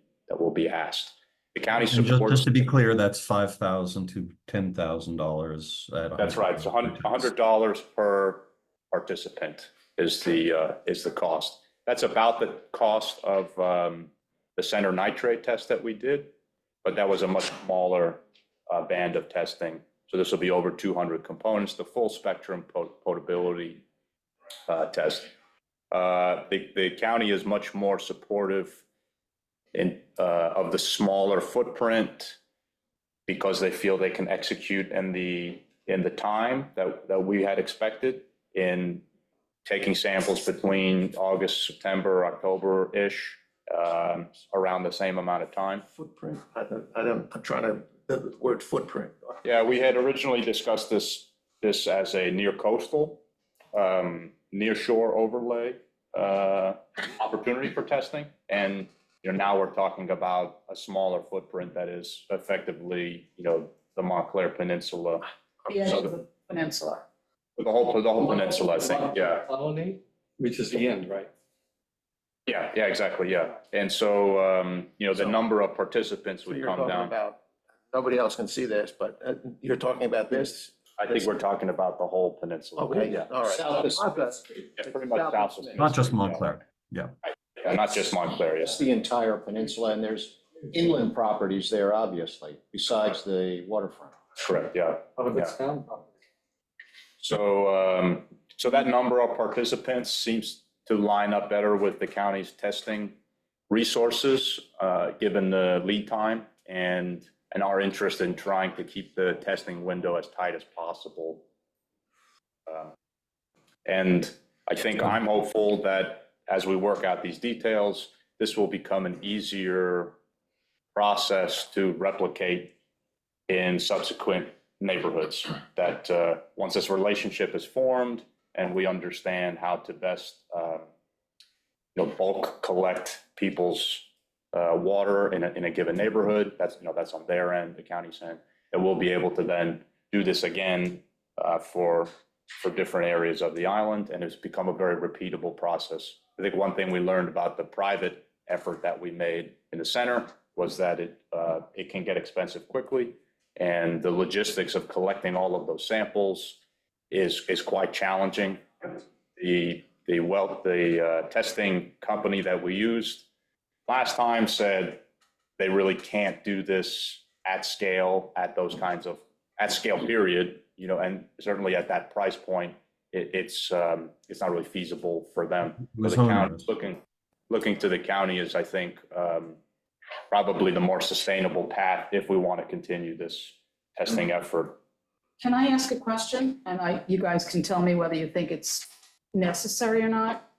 asked. The county And supports. just to be clear, that's $5,000 to $10,000. That's right. It's $100 per participant is the cost. That's about the cost of the center nitrate test that we did, but that was a much smaller band of testing. So this will be over 200 components, the full spectrum potability test. The county is much more supportive of the smaller footprint because they feel they can execute in the time that we had expected in taking samples between August, September, October-ish, around the same amount of time. Footprint, I'm trying to, the word footprint. Yeah, we had originally discussed this as a near coastal, near shore overlay opportunity for testing. And now we're talking about a smaller footprint that is effectively, the Montclair Peninsula. The edge of the peninsula. The whole peninsula, I think, yeah. Colony, which is the end, right? Yeah, exactly, yeah. And so, the number of participants So would you're come talking down. about, nobody else can see this, but you're talking about this? I think we're talking about the whole peninsula. Okay, Yeah, all right. South is- yeah, pretty much south of. Not just Montclair. Yeah. Yeah, not just Montclair, It's yes. the entire peninsula, and there's inland properties there, obviously, besides the waterfront. Correct, yeah. Oh, that's town property. So, so that number of participants seems to line up better with the county's testing resources, given the lead time and our interest in trying to keep the testing window as tight as possible And I think I'm hopeful that as we work out these details, this will become an easier process to replicate in subsequent neighborhoods. That once this relationship is formed and we understand how to best bulk collect people's water in a given neighborhood, that's on their end, the county's end, and we'll be able to then do this again for different areas of the island, and it's become a very repeatable process. I think one thing we learned about the private effort that we made in the center was that it can get expensive quickly, and the logistics of collecting all of those samples is quite challenging. The testing company that we used last time said they really can't do this at scale, at scale period, and certainly at that price point, it's not really feasible for them. It was So the county, onerous. looking to the county is, I think, probably the more sustainable path if we want to continue this testing effort. Can I ask a question? And you guys can tell me whether you think it's necessary or not.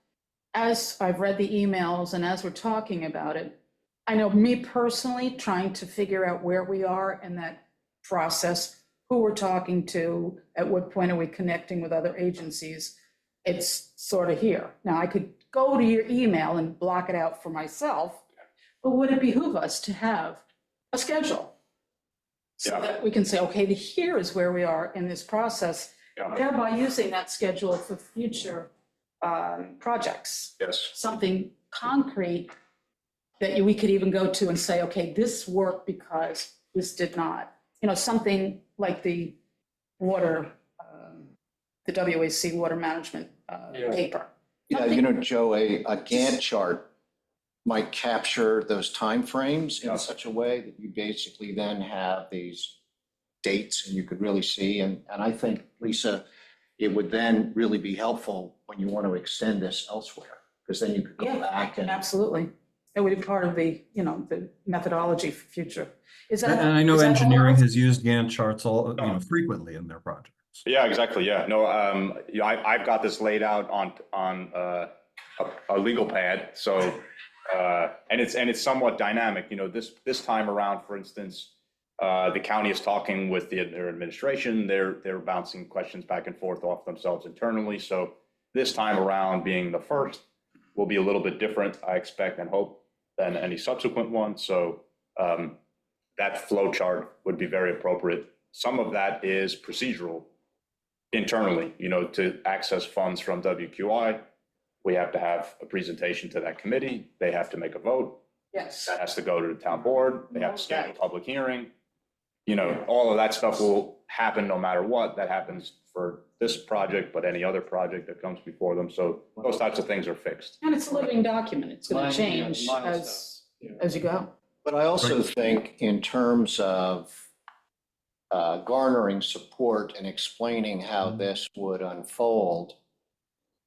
As I've read the emails and as we're talking about it, I know me personally trying to figure out where we are in that process, who we're talking to, at what point are we connecting with other agencies? It's sort of here. Now, I could go to your email and block it out for myself, but would it behoove us to have a schedule? So Yeah. that we can say, okay, here is where we are in this process, Yeah. thereby using that schedule for future projects. Yes. Something concrete that we could even go to and say, okay, this worked because this did not. Something like the water, the WAC water management paper. Yeah, Joe, a Gantt chart might capture those timeframes in such a way that you basically then have these dates and you could really see. And I think, Lisa, it would then really be helpful when you want to extend this elsewhere, because then you could go back and. Absolutely. It would be part of the, the methodology for future. Is that? And I know is that engineering all? has used Gantt charts frequently in their projects. Yeah, exactly. Yeah, no, I've got this laid out on a legal pad. So, and it's somewhat dynamic. This time around, for instance, the county is talking with their administration. They're bouncing questions back and forth off themselves internally. So this time around, being the first, will be a little bit different, I expect and hope, than any subsequent one. So that flow chart would be very appropriate. Some of that is procedural internally, to access funds from WQI. We have to have a presentation to that committee. They have to make a vote. Yes. That has to go to the town board. They have to schedule a public hearing. All of that stuff will happen no matter what. That happens for this project, but any other project that comes before them. So those types of things are fixed. And it's a living document. It's going to change as you go. But I also think in terms of garnering support and explaining how this would unfold,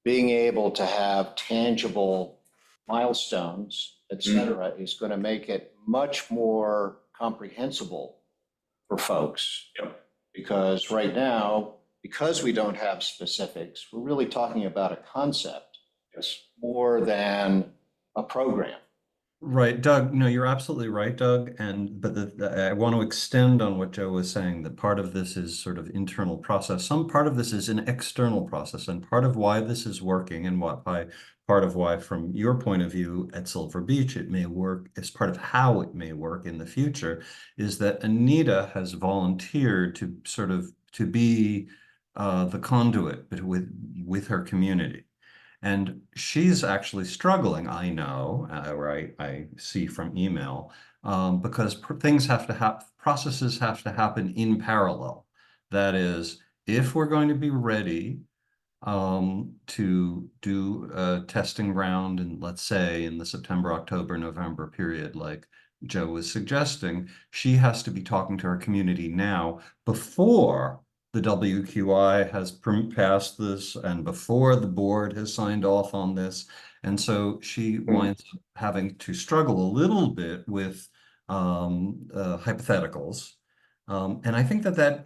being able to have tangible milestones, et cetera, is going to make it much more comprehensible for folks. Yep. Because right now, because we don't have specifics, we're really talking about a concept Yes. more than a program. Right, Doug, no, you're absolutely right, Doug. But I want to extend on what Joe was saying, that part of this is sort of internal process. Some part of this is an external process, and part of why this is working and part of why, from your point of view at Silver Beach, it may work as part of how it may work in the future, is that Anita has volunteered to be the conduit with her community. And she's actually struggling, I know, right? I see from email, because processes have to happen in parallel. That is, if we're going to be ready to do a testing round, and let's say in the September, October, November period, like Joe was suggesting, she has to be talking to her community now before the WQI has passed this and before the board has signed off on this. And so she winds up having to struggle a little bit with hypotheticals And I think that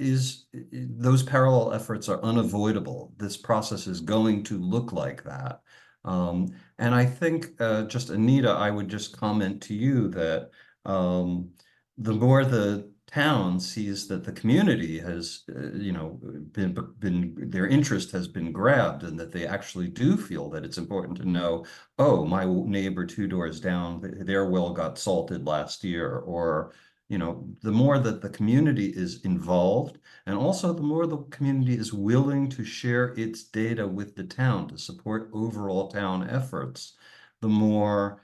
those parallel efforts are unavoidable. This process is going to look like that. And I think, just Anita, I would just comment to you that the more the town sees that the community has, their interest has been grabbed, and that they actually do feel that it's important to know, oh, my neighbor 2 doors down, their well got salted last year, or the more that the community is involved, and also the more the community is willing to share its data with the town to support overall town efforts, the more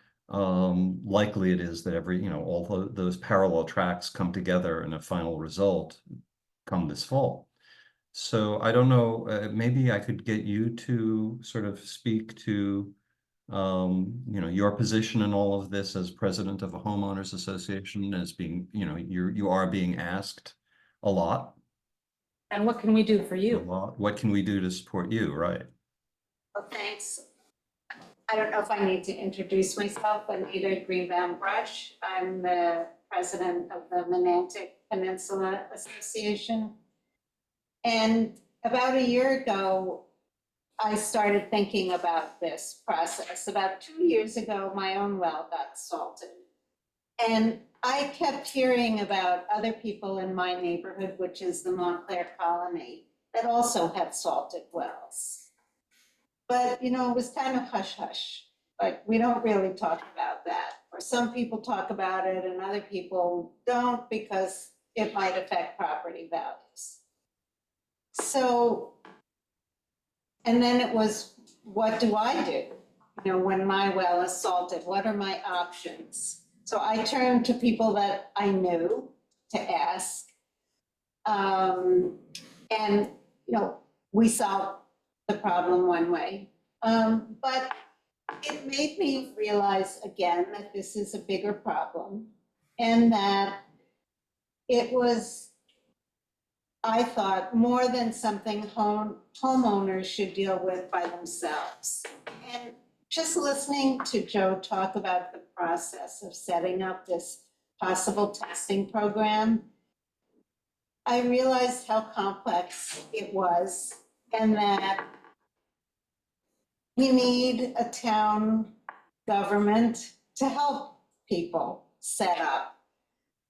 likely it is that all those parallel tracks come together in a final result come this fall. So I don't know, maybe I could get you to sort of speak to your position in all of this as president of a homeowners association, as being, you are being asked a lot. And what can we do for A you? lot. What can we do to support you, right? Well, thanks. I don't know if I need to introduce myself. Anita Greenbaum Brush. I'm the president of the Menantic Peninsula Association. And about a year ago, I started thinking about this process. About 2 years ago, my own well got salted. And I kept hearing about other people in my neighborhood, which is the Montclair Colony, that also had salted wells. But, it was kind of hush-hush. Like, we don't really talk about that. Or some people talk about it and other people don't, because it might affect property values. So, and then it was, what do I do? When my well is salted, what are my options? So I turned to people that I knew to ask. And, we solved the problem one way. But it made me realize again that this is a bigger problem, and that it was, I thought, more than something homeowners should deal with by themselves. And just listening to Joe talk about the process of setting up this possible testing program, I realized how complex it was, and that we need a town government to help people set up,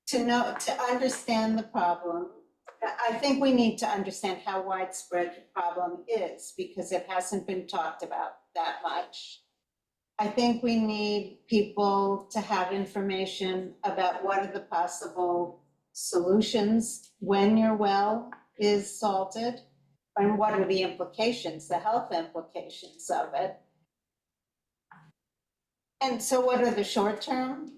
to understand the problem. I think we need to understand how widespread the problem is, because it hasn't been talked about that much. I think we need people to have information about what are the possible solutions when your well is salted, and what are the implications, the health implications of it. And so what are the short-term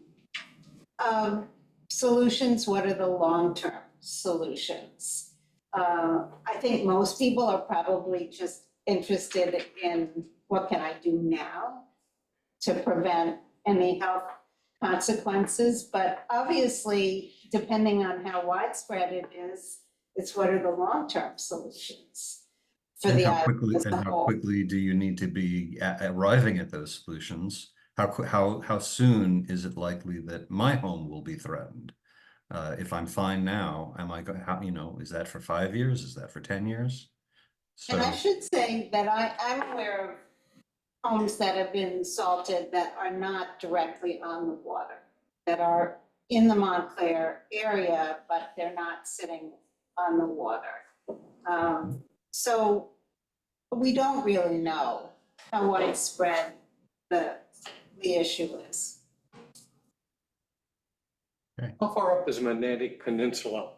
solutions? What are the long-term solutions? I think most people are probably just interested in what can I do now to prevent any health consequences. But obviously, depending on how widespread it is, it's what are the long-term solutions for And the how island quickly, as a and how whole. quickly do you need to be arriving at those solutions? How soon is it likely that my home will be threatened? If I'm fine now, am I going, is that for 5 years? Is that for 10 years? And I So, should say that I'm aware of homes that have been salted that are not directly on the water, that are in the Montclair area, but they're not sitting on the water. So we don't really know how widespread the issue is. How far up does Menantic Peninsula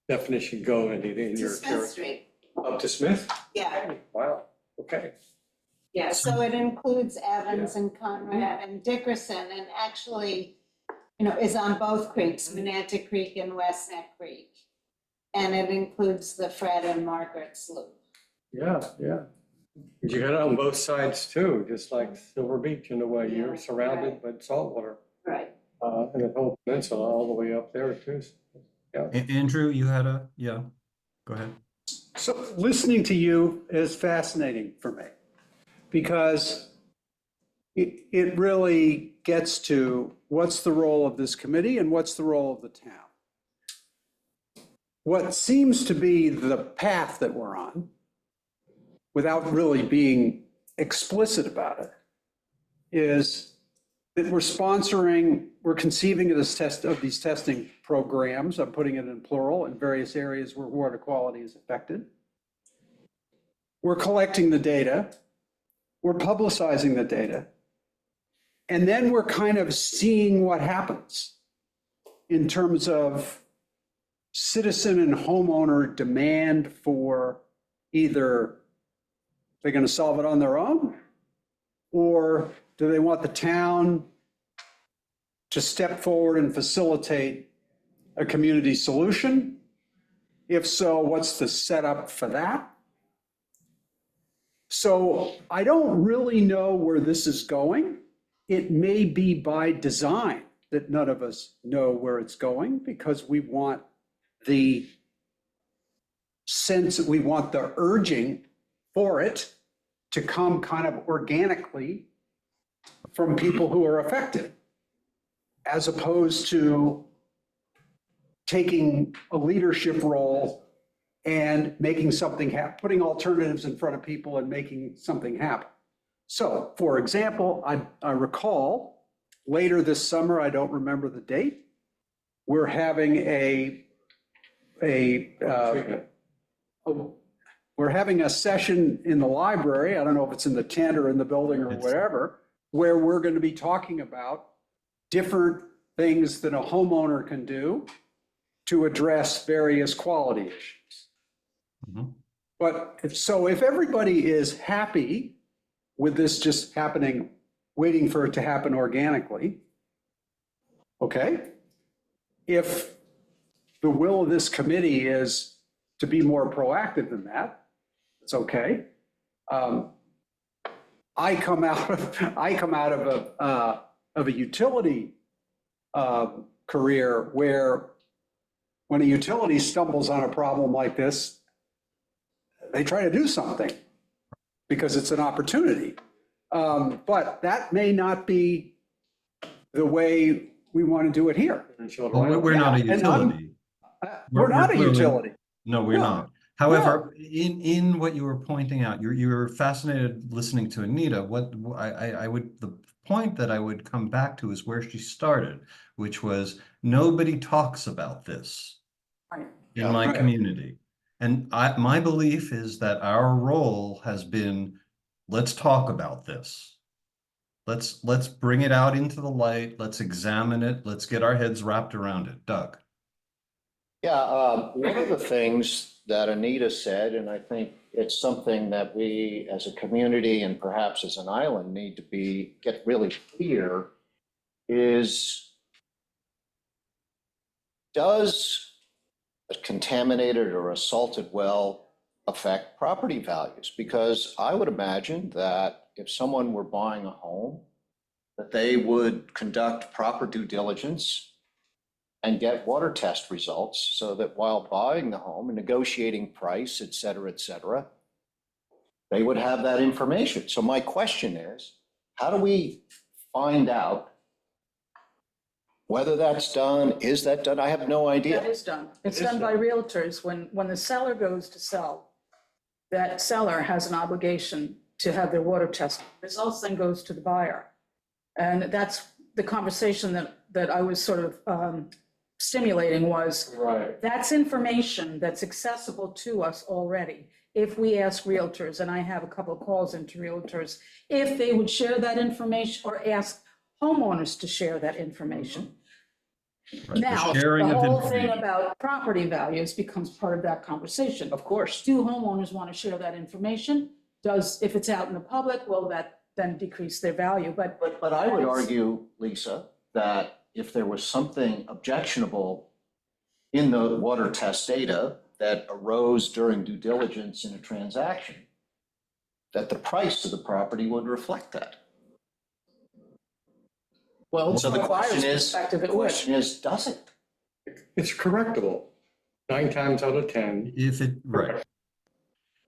definition go in To your Smith territory? Street, Up to Smith? yeah, Wow, okay. yeah, so it includes Evans and Conrad and Dickerson, and actually, is on both creeks, Menantic Creek and West Neck Creek. And it includes the Fred and Margaret's Loop. Yeah. You got it on both sides too, just like Silver Beach in a way. You're Yeah, surrounded right. by saltwater. Right. And the whole peninsula all the way up there too. Andrew, you had yeah, go ahead. So listening to you is fascinating for me, because it really gets to what's the role of this committee and what's the role of the town. what seems to be the path that we're on, without really being explicit about it, is that we're conceiving of these testing programs, I'm putting it in plural, in various areas where water quality is affected. We're collecting the data, we're publicizing the data, and then we're kind of seeing what happens in terms of citizen and homeowner demand for either they're going to solve it on their own, or do they want the town to step forward and facilitate a community solution? If so, what's the setup for that? So I don't really know where this is going. It may be by design that none of us know where it's going, because we want the sense, we want the urging for it to come kind of organically from people who are affected, as opposed to taking a leadership role and making something happen, putting alternatives in front of people and making something happen. So, for example, I recall later this summer, I don't remember the date, we're having we're having a session in the library, I don't know if it's in the tent or in the building or whatever, where we're going to be talking about different things that a homeowner can do to address various quality issues. Mhm. But if everybody is happy with this just happening, waiting for it to happen organically, okay? If the will of this committee is to be more proactive than that, it's okay. I come out of a utility career where when a utility stumbles on a problem like this, they try to do something because it's an opportunity. But that may not be the way we want to do it here. Well, we're not a Yeah, and I'm- utility. We're not a clearly- utility. No, we're No, not. However, in what you were pointing out, you're fascinated listening to Anita. What I would, the point that I would come back to is where she started, which was nobody talks about this Right. in my Right. community. And my belief is that our role has been, let's talk about this. Let's bring it out into the light. Let's examine it. Let's get our heads wrapped around it. Doug. Yeah, one of the things that Anita said, and I think it's something that we as a community and perhaps as an island need to get really clear, is does a contaminated or assaulted well affect property values? Because I would imagine that if someone were buying a home, that they would conduct proper due diligence and get water test results so that while buying the home and negotiating price, et cetera, they would have that information. So my question is, how do we find out whether that's done? Is that done? I have no idea. That is done. It's done by realtors. When the seller goes to sell, that seller has an obligation to have their water test results, then goes to the buyer. And that's the conversation that I was sort of stimulating was, Right. that's information that's accessible to us already. If we ask realtors, and I have a couple of calls into realtors, if they would share that information or ask homeowners to share that information. Right, the Now, sharing the of whole thing information. about property values becomes part of that conversation. Of course. Do homeowners want to share that information? If it's out in the public, will that then decrease their value? But But I would argue, Lisa, that if there was something objectionable in the water test data that arose during due diligence in a transaction, that the price of the property would reflect that. Well, So the from a buyer's question perspective, it would. does it? It's correctable 9 times out of 10. If it, right.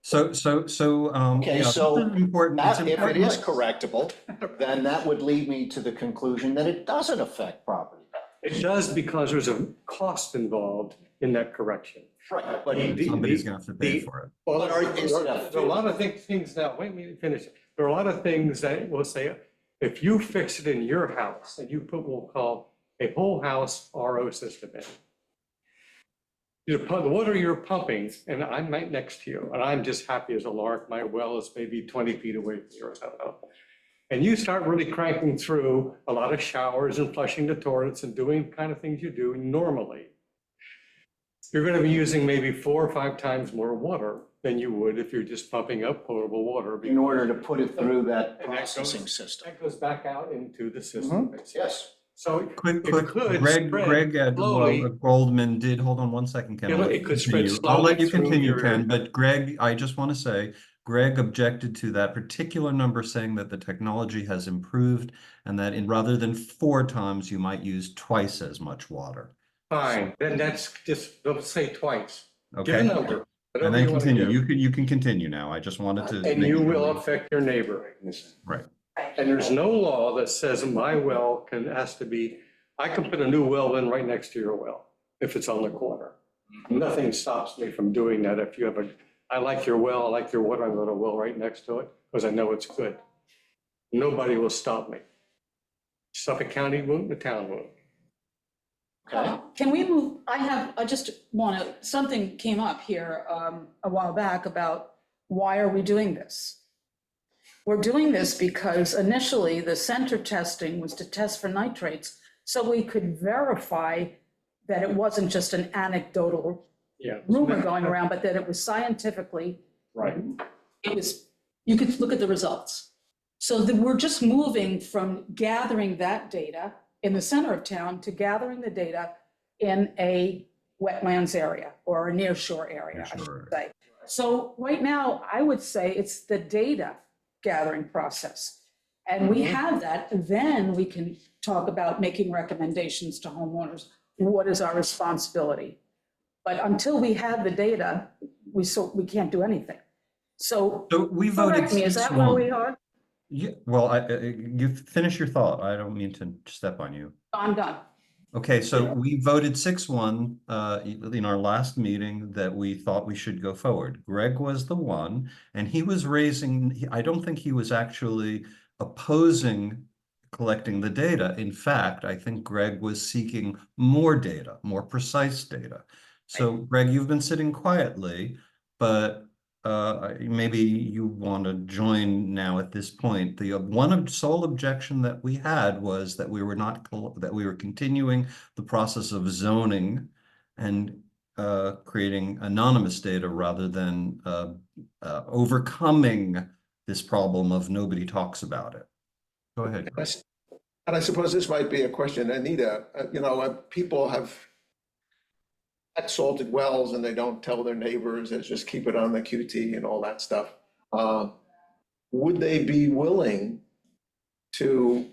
So, Okay, yeah, so it's important. It's If it important. is correctable, then that would lead me to the conclusion that it doesn't affect property. It does because there's a cost involved in that correction. Right, but Somebody's gonna have to pay for it. Well, But are- instead of There are a lot of things now, wait, let me finish. There are a lot of things that will say, if you fix it in your house and you put what we'll call a whole house RO system in, you put the water you're pumping, and I'm right next to you, and I'm just happy as a lark, my well is maybe 20 feet away from yours, I don't know. And you start really cranking through a lot of showers and flushing the toilets and doing the kind of things you do normally. You're gonna be using maybe 4 or 5 times more water than you would if you're just pumping up potable water. in order to put it through that And that goes- processing system. That goes back out into the system, basically. Yes. So Quick, it quick, could Greg, spread Greg at slowly. Goldman did, hold on one second, Ken. Yeah, I'll let it you could spread continue. I'll let you slowly through continue, your Ken, area. but Greg, I just want to say, Greg objected to that particular number, saying that the technology has improved and that rather than 4 times, you might use twice as much water. Fine, then that's just, don't say twice. Give a Okay? number. And whatever then you wanna continue. give. You can continue now. I just wanted to. And make you sure will we- affect your neighbor. Right. And there's no law that says my well has to be, I can put a new well in right next to your well, if it's on the corner. Nothing stops me from doing that. If you have I like your well, I like your water, I'm gonna well right next to it, because I know it's good. Nobody will stop me. Suffolk County won't, the town won't. Okay. Can we move, I just want to, something came up here a while back about why are we doing this? We're doing this because initially the center testing was to test for nitrates, so we could verify that it wasn't just an anecdotal Yeah. rumor going around, but that it was scientifically, Right. it was, you could look at the results. So that we're just moving from gathering that data in the center of town to gathering the data in a wetlands area or a nearshore area, I should say. So right now, I would say it's the data gathering process. And we have that, then we can talk about making recommendations to homeowners. What is our responsibility? But until we have the data, we can't do anything. So So we voted correct me, is that where 6-1. we are? Yeah, well, you finish your thought. I don't mean to step on you. I'm done. Okay, so we voted 6-1 in our last meeting that we thought we should go forward. Greg was the one, and he was raising, I don't think he was actually opposing collecting the data. In fact, I think Greg was seeking more data, more precise data. So Greg, you've been sitting quietly, but maybe you want to join now at this point. The sole objection that we had was that we were continuing the process of zoning and creating anonymous data rather than overcoming this problem of nobody talks about it. Go ahead. And I suppose this might be a question, Anita, people have had salted wells and they don't tell their neighbors, they just keep it on the QT and all that stuff. Would they be willing to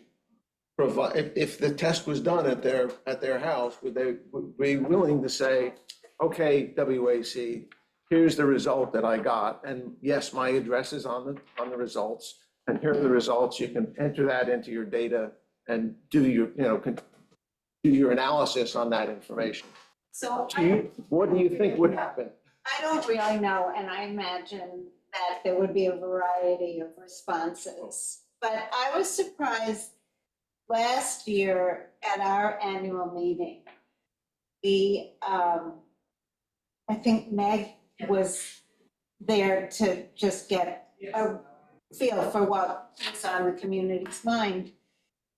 provide, if the test was done at their house, would they be willing to say, okay, WAC, here's the result that I got, and yes, my address is on the results, and here are the results, you can enter that into your data and do your analysis on that information. So What do you think would happen? I don't really know, and I imagine that there would be a variety of responses. But I was surprised last year at our annual meeting, I think Meg was there to just get a feel for what was on the community's mind.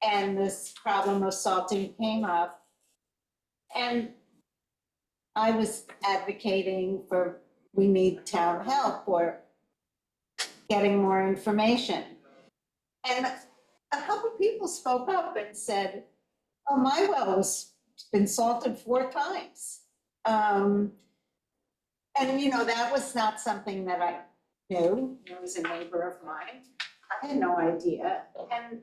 And this problem of salting came up. And I was advocating for, we need town help or getting more information. And a couple people spoke up and said, oh, my well has been salted 4 times. And that was not something that I knew. It was a neighbor of mine. I had no idea. And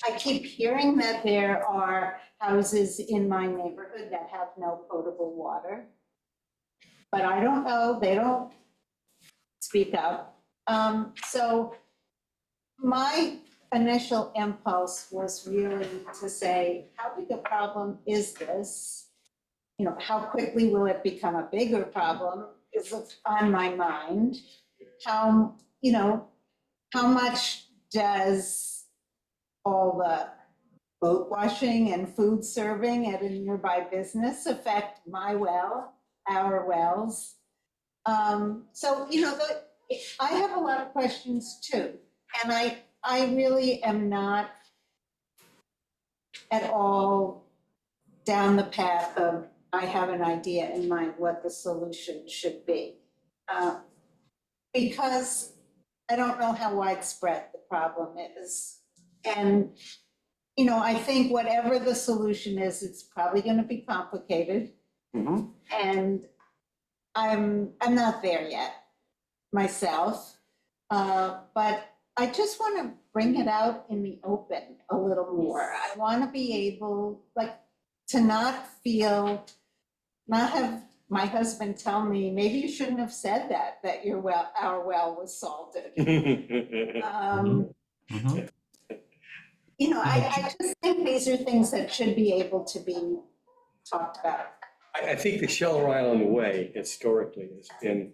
I keep hearing that there are houses in my neighborhood that have no potable water. But I don't know, they don't speak up. So my initial impulse was really to say, how big a problem is this? how quickly will it become a bigger problem is on my mind. How, how much does all the boat washing and food serving at a nearby business affect my well, our wells? So, I have a lot of questions too. And I really am not at all down the path of, I have an idea in mind what the solution should be. Because I don't know how widespread the problem is. And, I think whatever the solution is, it's probably gonna be complicated. And I'm not there yet myself. But I just wanna bring it out in the open a little more. I wanna be able, to not have my husband tell me, maybe you shouldn't have said that our well was salted. I just think these are things that should be able to be talked about. I think the Shelter Island way historically has been,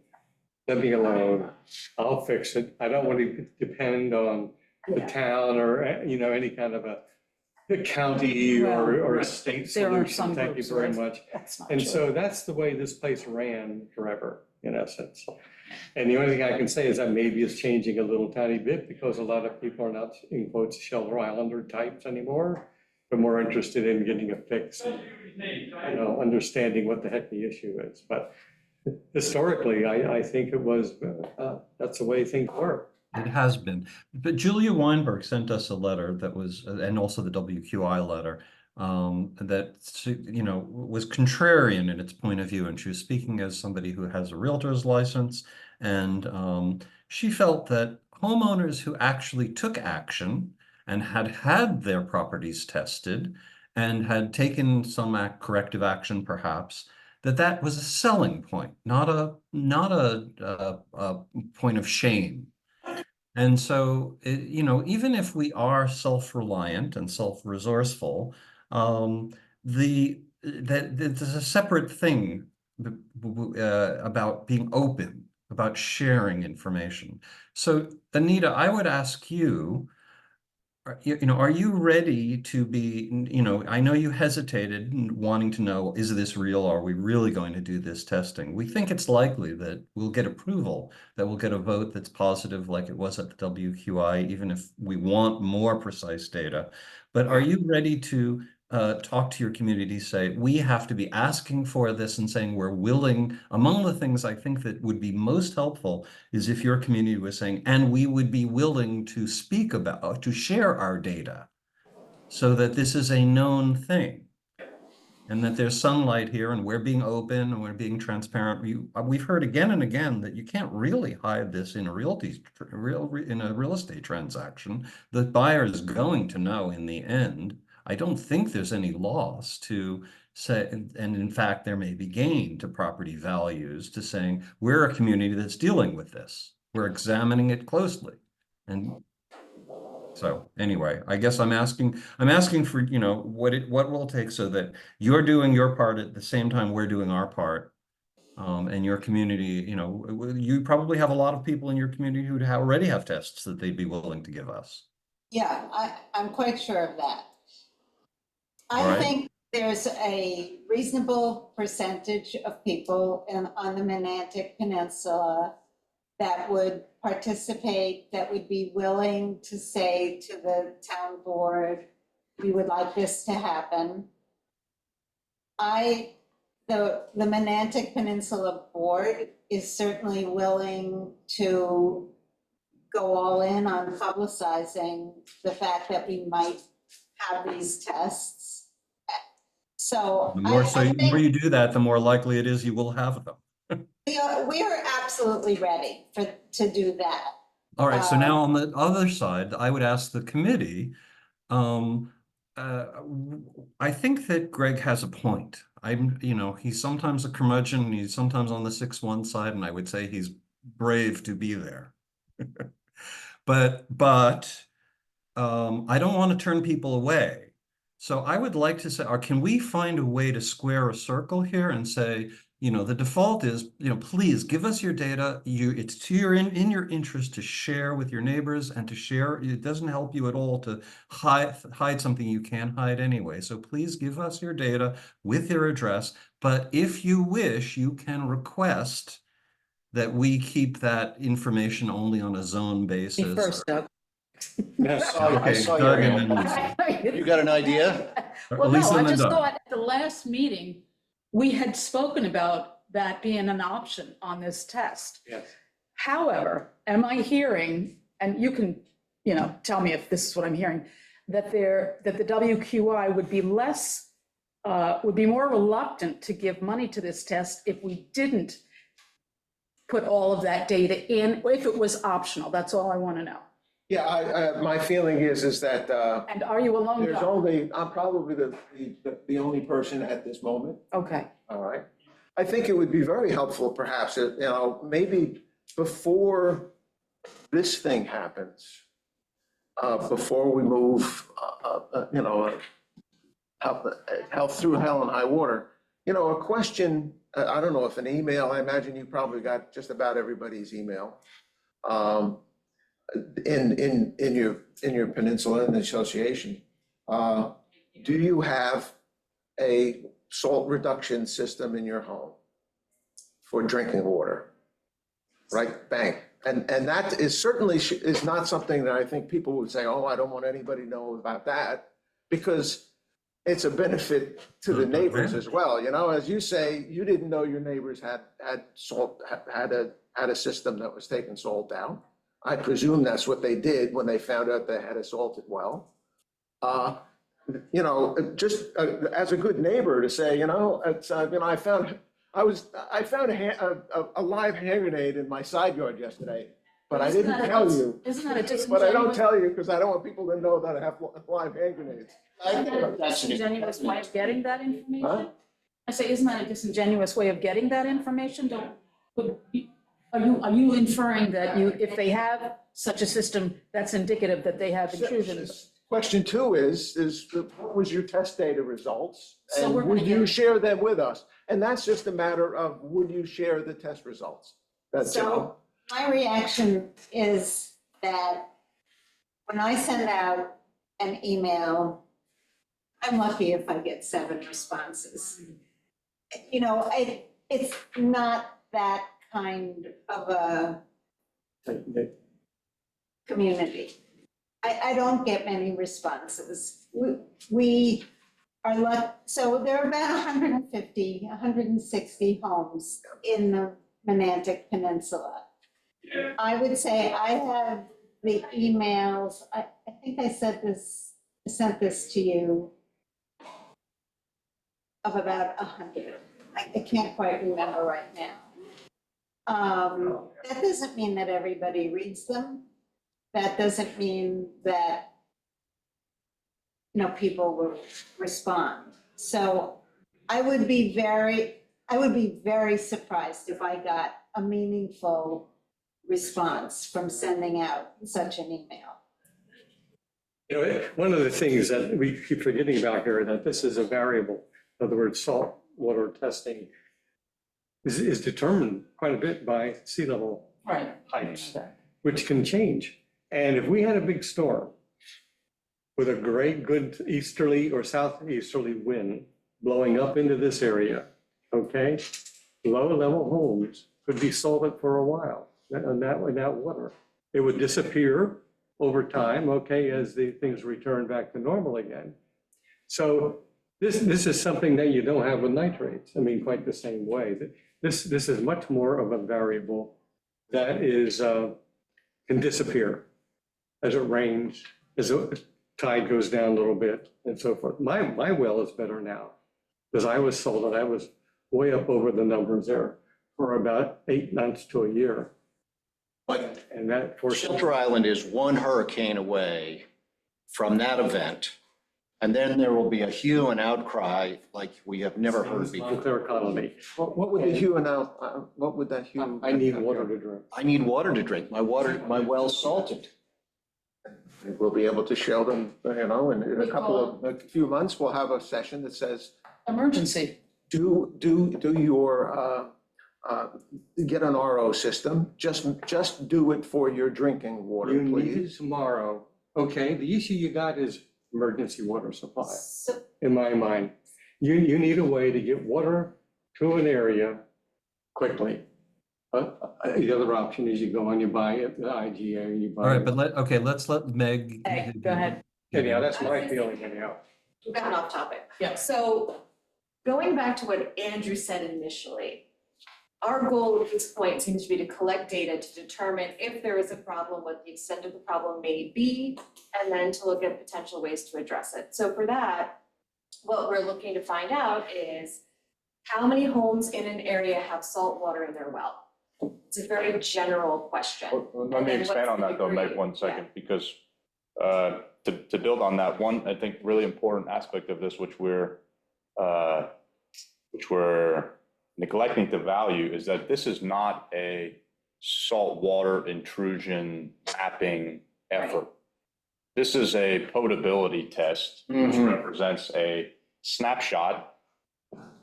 let me alone, I'll fix it. I don't want to depend on the town or, any kind of a county or a state There are some solution. Thank you groups very where much. That's not And true. so that's the way this place ran forever, in essence. And the only thing I can say is that maybe it's changing a little tiny bit because a lot of people are not, in quotes, Shelter Islander types anymore. They're more interested in getting a fix and, understanding what the heck the issue is. But historically, I think it was, that's the way things were. It has been. But Julia Weinberg sent us a letter that was, and also the WQI letter, that, was contrarian in its point of view. And she was speaking as somebody who has a realtor's license. And she felt that homeowners who actually took action and had their properties tested and had taken some corrective action, perhaps, that was a selling point, not a point of shame. And so, even if we are self-reliant and self-resourceful, there's a separate thing about being open, about sharing information. So, Anita, I would ask you, are you ready to be, I know you hesitated wanting to know, is this real? Are we really going to do this testing? We think it's likely that we'll get approval, that we'll get a vote that's positive like it was at the WQI, even if we want more precise data. But are you ready to talk to your community, say, we have to be asking for this and saying we're willing? Among the things I think that would be most helpful is if your community was saying, and we would be willing to speak about, to share our data so that this is a known thing and that there's sunlight here and we're being open and we're being transparent. We've heard again and again that you can't really hide this in a real estate transaction. The buyer is going to know in the end. I don't think there's any loss to say, and in fact, there may be gain to property values to saying, we're a community that's dealing with this. We're examining it closely. And so anyway, I guess I'm asking for, what will it take so that you're doing your part at the same time we're doing our part. And your community, you probably have a lot of people in your community who already have tests that they'd be willing to give us. Yeah, I'm quite sure of that. All I right. think there's a reasonable percentage of people on the Menantic Peninsula that would participate, that would be willing to say to the town board, we would like this to happen. The Menantic Peninsula Board is certainly willing to go all in on publicizing the fact that we might have these tests. So The more you do that, the more likely it is you will have them. we are absolutely ready to do that. All right, so now on the other side, I would ask the committee, I think that Greg has a point. He's sometimes a curmudgeon, he's sometimes on the 6-1 side, and I would say he's brave to be there. But I don't want to turn people away. So I would like to say, or can we find a way to square a circle here and say, the default is, please give us your data. It's to in your interest to share with your neighbors and to share. It doesn't help you at all to hide something you can't hide anyway. So please give us your data with your address. But if you wish, you can request that we keep that information only on a zone basis. Me first, Doug. I saw your Doug and hand. then Lisa. You got an idea? Well, no, Lisa I and then just Doug. thought at the last meeting, we had spoken about that being an option on this test. Yes. However, am I hearing, and you can, tell me if this is what I'm hearing, that the WQI would be would be more reluctant to give money to this test if we didn't put all of that data in, or if it was optional? That's all I want to know. Yeah, my feeling is that, And are you alone, there's Doug? only, I'm probably the only person at this moment. Okay. All right. I think it would be very helpful perhaps, maybe before this thing happens, before we move, health through hell and high water, a question, I don't know if an email, I imagine you probably got just about everybody's email. In your peninsula and association, do you have a salt reduction system in your home for drinking water? Right, bang. And that is certainly is not something that I think people would say, oh, I don't want anybody to know about that, because it's a benefit to the neighbors as well. As you say, you didn't know your neighbors had salt, had a system that was taking salt out. I presume that's what they did when they found out they had a salted well. Just as a good neighbor to say, it's, I found a live hand grenade in my side yard yesterday, but I didn't tell you. Isn't that a disingenuous? But I don't tell you because I don't want people to know that I have live hand grenades. Isn't that a That's an- disingenuous way of getting that information? Huh? I say, isn't that a disingenuous way of getting that information? Are you inferring that if they have such a system, that's indicative that they have intrusions? Question two is what was your test data results? So And we're gonna would you get- share them with us? And that's just a matter of, would you share the test results? That's, So my reaction is that when I send out an email, I'm lucky if I get 7 responses. It's not that kind of a community. I don't get many responses. We are so there are about 150, 160 homes in the Menantic Peninsula. I would say I have the emails, I think I sent this to you, of about 100. I can't quite remember right now. That doesn't mean that everybody reads them. That doesn't mean that, people will respond. So I would be very surprised if I got a meaningful response from sending out such an email. One of the things that we keep forgetting about here, that this is a variable. In other words, salt water testing is determined quite a bit by sea level heights, which can change. And if we had a big storm with a great good easterly or southeasterly wind blowing up into this area, okay, low-level homes could be salted for a while, and that water. It would disappear over time, okay, as the things return back to normal again. So this is something that you don't have with nitrates. I mean, quite the same way. This is much more of a variable that is can disappear as it rains, as the tide goes down a little bit, and so forth. My well is better now because I was salted. I was way up over the numbers there for about 8 months to a year. But And that forced. Shelter Island is one hurricane away from that event. And then there will be a hue and outcry like we have never heard before. With their economy. what would the hue and out, what would that hue? I need water to drink. I need water to drink. My well's salted. we'll be able to show them, in a few months, we'll have a session that says, Emergency. do your, get an RO system, just do it for your drinking water, You need please. it tomorrow. Okay, the issue you got is emergency water supply, So, in my mind. You need a way to get water to an area quickly. The other option is you go and you buy it, the IGA, you buy. All right, but let's let Meg. Meg, go ahead. Anyhow, that's my feeling anyhow. we've gotten off topic. Yeah. So going back to what Andrew said initially, our goal at this point seems to be to collect data to determine if there is a problem, what the extent of the problem may be, and then to look at potential ways to address it. So for that, what we're looking to find out is how many homes in an area have salt water in their well? It's a very general question. Well, let me And expand what's on the that though, Meg, degree? 1 second, because to build on that, one, I think, really important aspect of this, which we're neglecting to value, is that this is not a saltwater intrusion mapping effort. This is a potability test, which represents a snapshot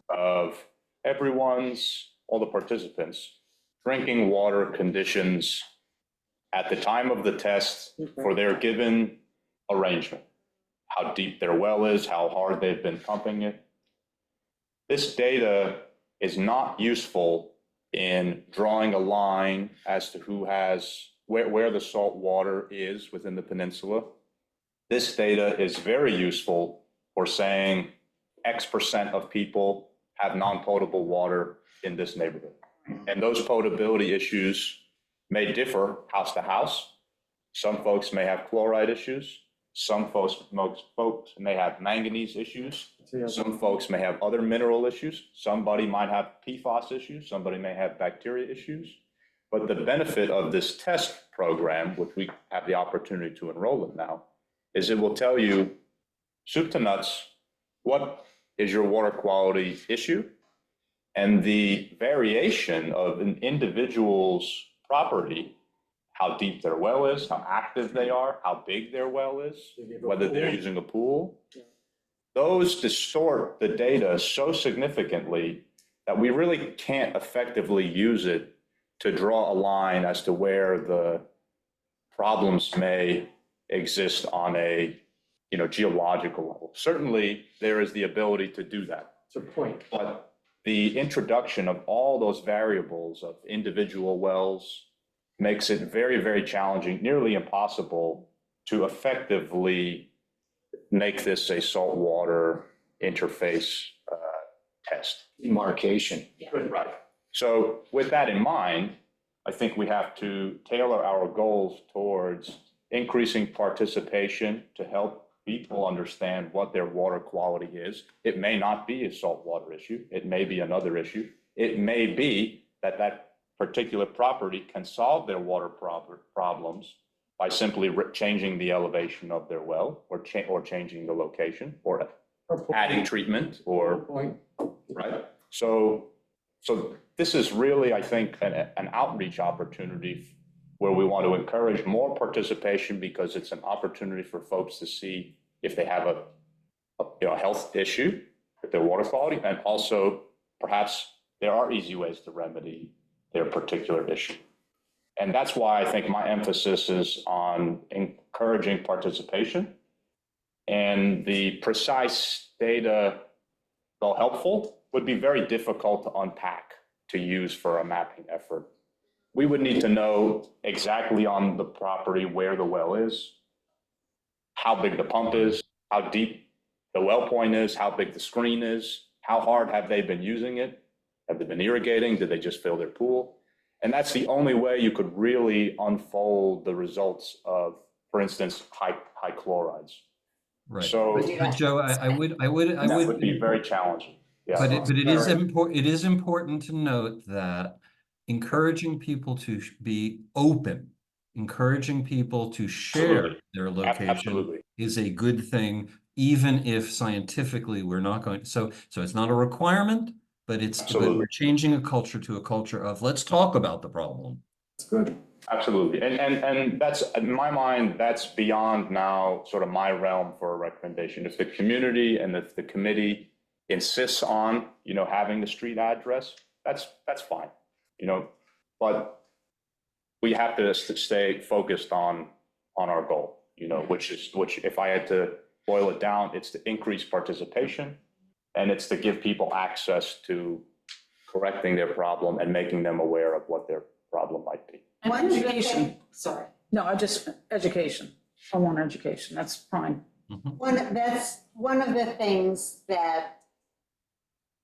of all the participants' drinking water conditions at the time of the test for their given arrangement. How deep their well is, how hard they've been pumping it. This data is not useful in drawing a line as to who has, where the salt water is within the peninsula. This data is very useful for saying X% of people have non-potable water in this neighborhood. And those potability issues may differ house to house. Some folks may have chloride issues. Some folks may have manganese issues. Some folks may have other mineral issues. Somebody might have PFAS issues. Somebody may have bacteria issues. But the benefit of this test program, which we have the opportunity to enroll in now, is it will tell you, soup to nuts, what is your water quality issue? And the variation of an individual's property, how deep their well is, how active they are, how big their well is, whether they're using a pool. Those distort the data so significantly that we really can't effectively use it to draw a line as to where the problems may exist on a geological level. Certainly, there is the ability to do that. It's a point. But the introduction of all those variables of individual wells makes it very, very challenging, nearly impossible to effectively make this a saltwater interface test. Demarcation. Right. So with that in mind, I think we have to tailor our goals towards increasing participation to help people understand what their water quality is. It may not be a saltwater issue. It may be another issue. It may be that particular property can solve their water problems by simply changing the elevation of their well or changing the location or adding treatment or, right? So this is really, I think, an outreach opportunity where we want to encourage more participation because it's an opportunity for folks to see if they have a health issue with their water quality, and also perhaps there are easy ways to remedy their particular issue. And that's why I think my emphasis is on encouraging participation, and the precise data, though helpful, would be very difficult to unpack to use for a mapping effort. We would need to know exactly on the property where the well is, how big the pump is, how deep the well point is, how big the screen is, how hard have they been using it? Have they been irrigating? Did they just fill their pool? And that's the only way you could really unfold the results of, for instance, high chlorides. Right. So But Joe, I would. that would be very challenging. Yeah. But it is important. It is important to note that encouraging people to be open, encouraging people to share their location Absolutely. is a good thing, even if scientifically we're not going. So it's not a requirement, but but we're changing a culture to a culture of let's talk about the problem. That's good. Absolutely. And that's, in my mind, that's beyond now sort of my realm for a recommendation. If the community and if the committee insists on, having the street address, that's fine, but we have to stay focused on our goal, which if I had to boil it down, it's to increase participation and it's to give people access to correcting their problem and making them aware of what their problem might be. And One of the education, thing- sorry, no, I just, education, homeowner education, that's prime. That's one of the things that,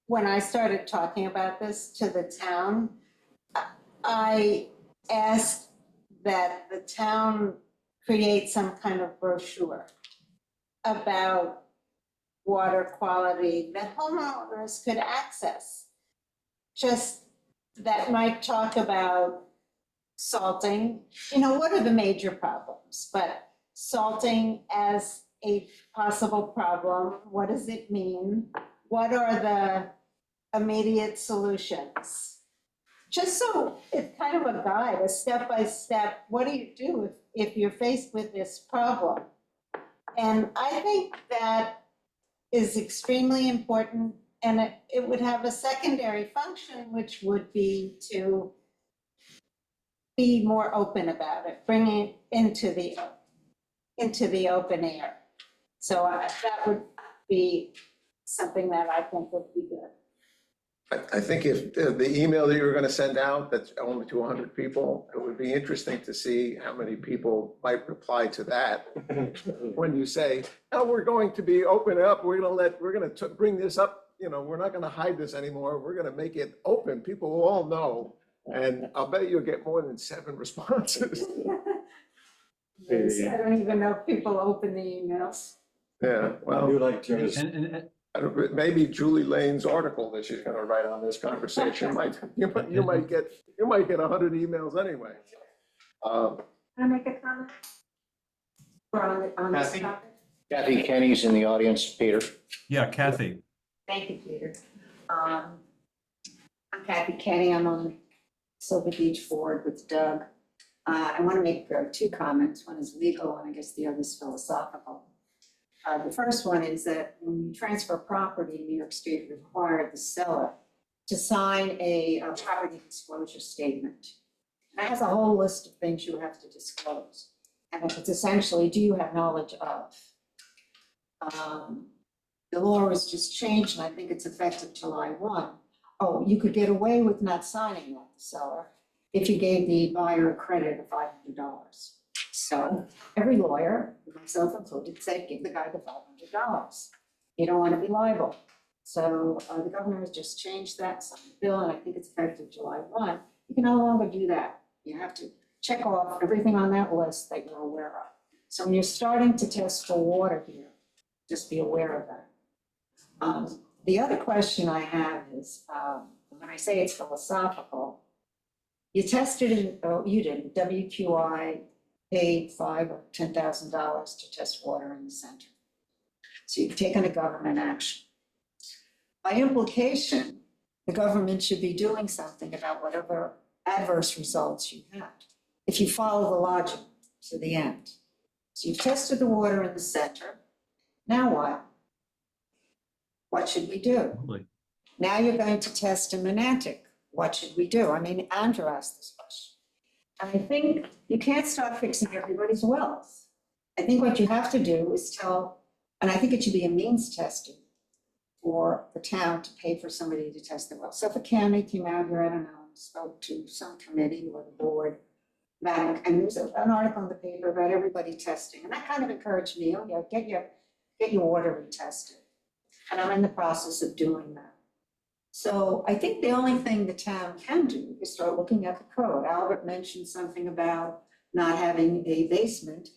when I started talking about this to the town, I asked that the town create some kind of brochure about water quality that homeowners could access. Just that might talk about salting, what are the major problems? But salting as a possible problem, what does it mean? What are the immediate solutions? Just so it's kind of a guide, a step-by-step, what do you do if you're faced with this problem? And I think that is extremely important, and it would have a secondary function, which would be to be more open about it, bring it into the open air. So that would be something that I think would be good. I think if the email that you were gonna send out, that's only to 100 people, it would be interesting to see how many people might reply to that. When you say, oh, we're going to be open up, we're gonna bring this up, we're not gonna hide this anymore, we're gonna make it open, people will all know. And I'll bet you'll get more than 7 responses. I don't even know if people open the emails. Yeah, well, And maybe Julie Lane's article that she's gonna write on this conversation you might get 100 emails anyway. Can I make a comment? Or on this Kathy? topic? Kathy Kenny's in the audience, Peter. yeah, Kathy, Thank you, Peter. I'm Kathy Kenny, I'm on the Silver Beach board with Doug. I want to make 2 comments. One is legal and I guess the other is philosophical. The first one is that when you transfer property, New York State required the seller to sign a property disclosure statement. And it has a whole list of things you have to disclose. And it's essentially, do you have knowledge of? The law was just changed and I think it's effective July 1. Oh, you could get away with not signing that, the seller, if you gave the buyer a credit of $500. So every lawyer, myself included, said, give the guy the $500. You don't want to be liable. So the governor has just changed that, signed the bill, and I think it's effective July 1. You can no longer do that. You have to check off everything on that list that you're aware of. So when you're starting to test for water here, just be aware of that. The other question I have is, when I say it's philosophical, you tested in, you did, WQI paid $5,000 or $10,000 to test water in the center. So you've taken a government action. By implication, the government should be doing something about whatever adverse results you had, if you follow the logic to the end. So you've tested the water in the center. Now what? What should we do? Lovely. Now you're going to test in Monantic. What should we do? I mean, Andrew asked this question. And I think you can't start fixing everybody's wells. I think what you have to do is tell, and I think it should be a means testing for the town to pay for somebody to test the well. Suffolk County came out here, I don't know, spoke to some committee or the board, and there was an article in the paper about everybody testing. And that kind of encouraged me, oh yeah, get your water retested. And I'm in the process of doing that. So I think the only thing the town can do is start looking at the code. Albert mentioned something about not having a basement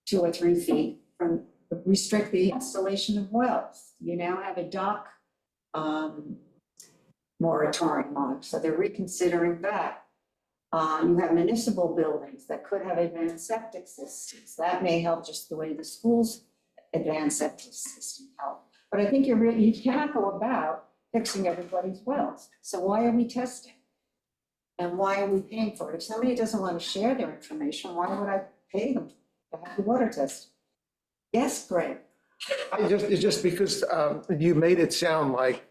2 or 3 feet from, restrict the installation of wells. You now have a dock moratorium on it, so they're reconsidering that. You have municipal buildings that could have advanced septic systems. That may help just the way the schools' advanced septic system help. But I think you cannot go about fixing everybody's wells. So why are we testing? And why are we paying for it? If somebody doesn't want to share their information, why would I pay them to have the water test? Yes, Greg? It's just because you made it sound like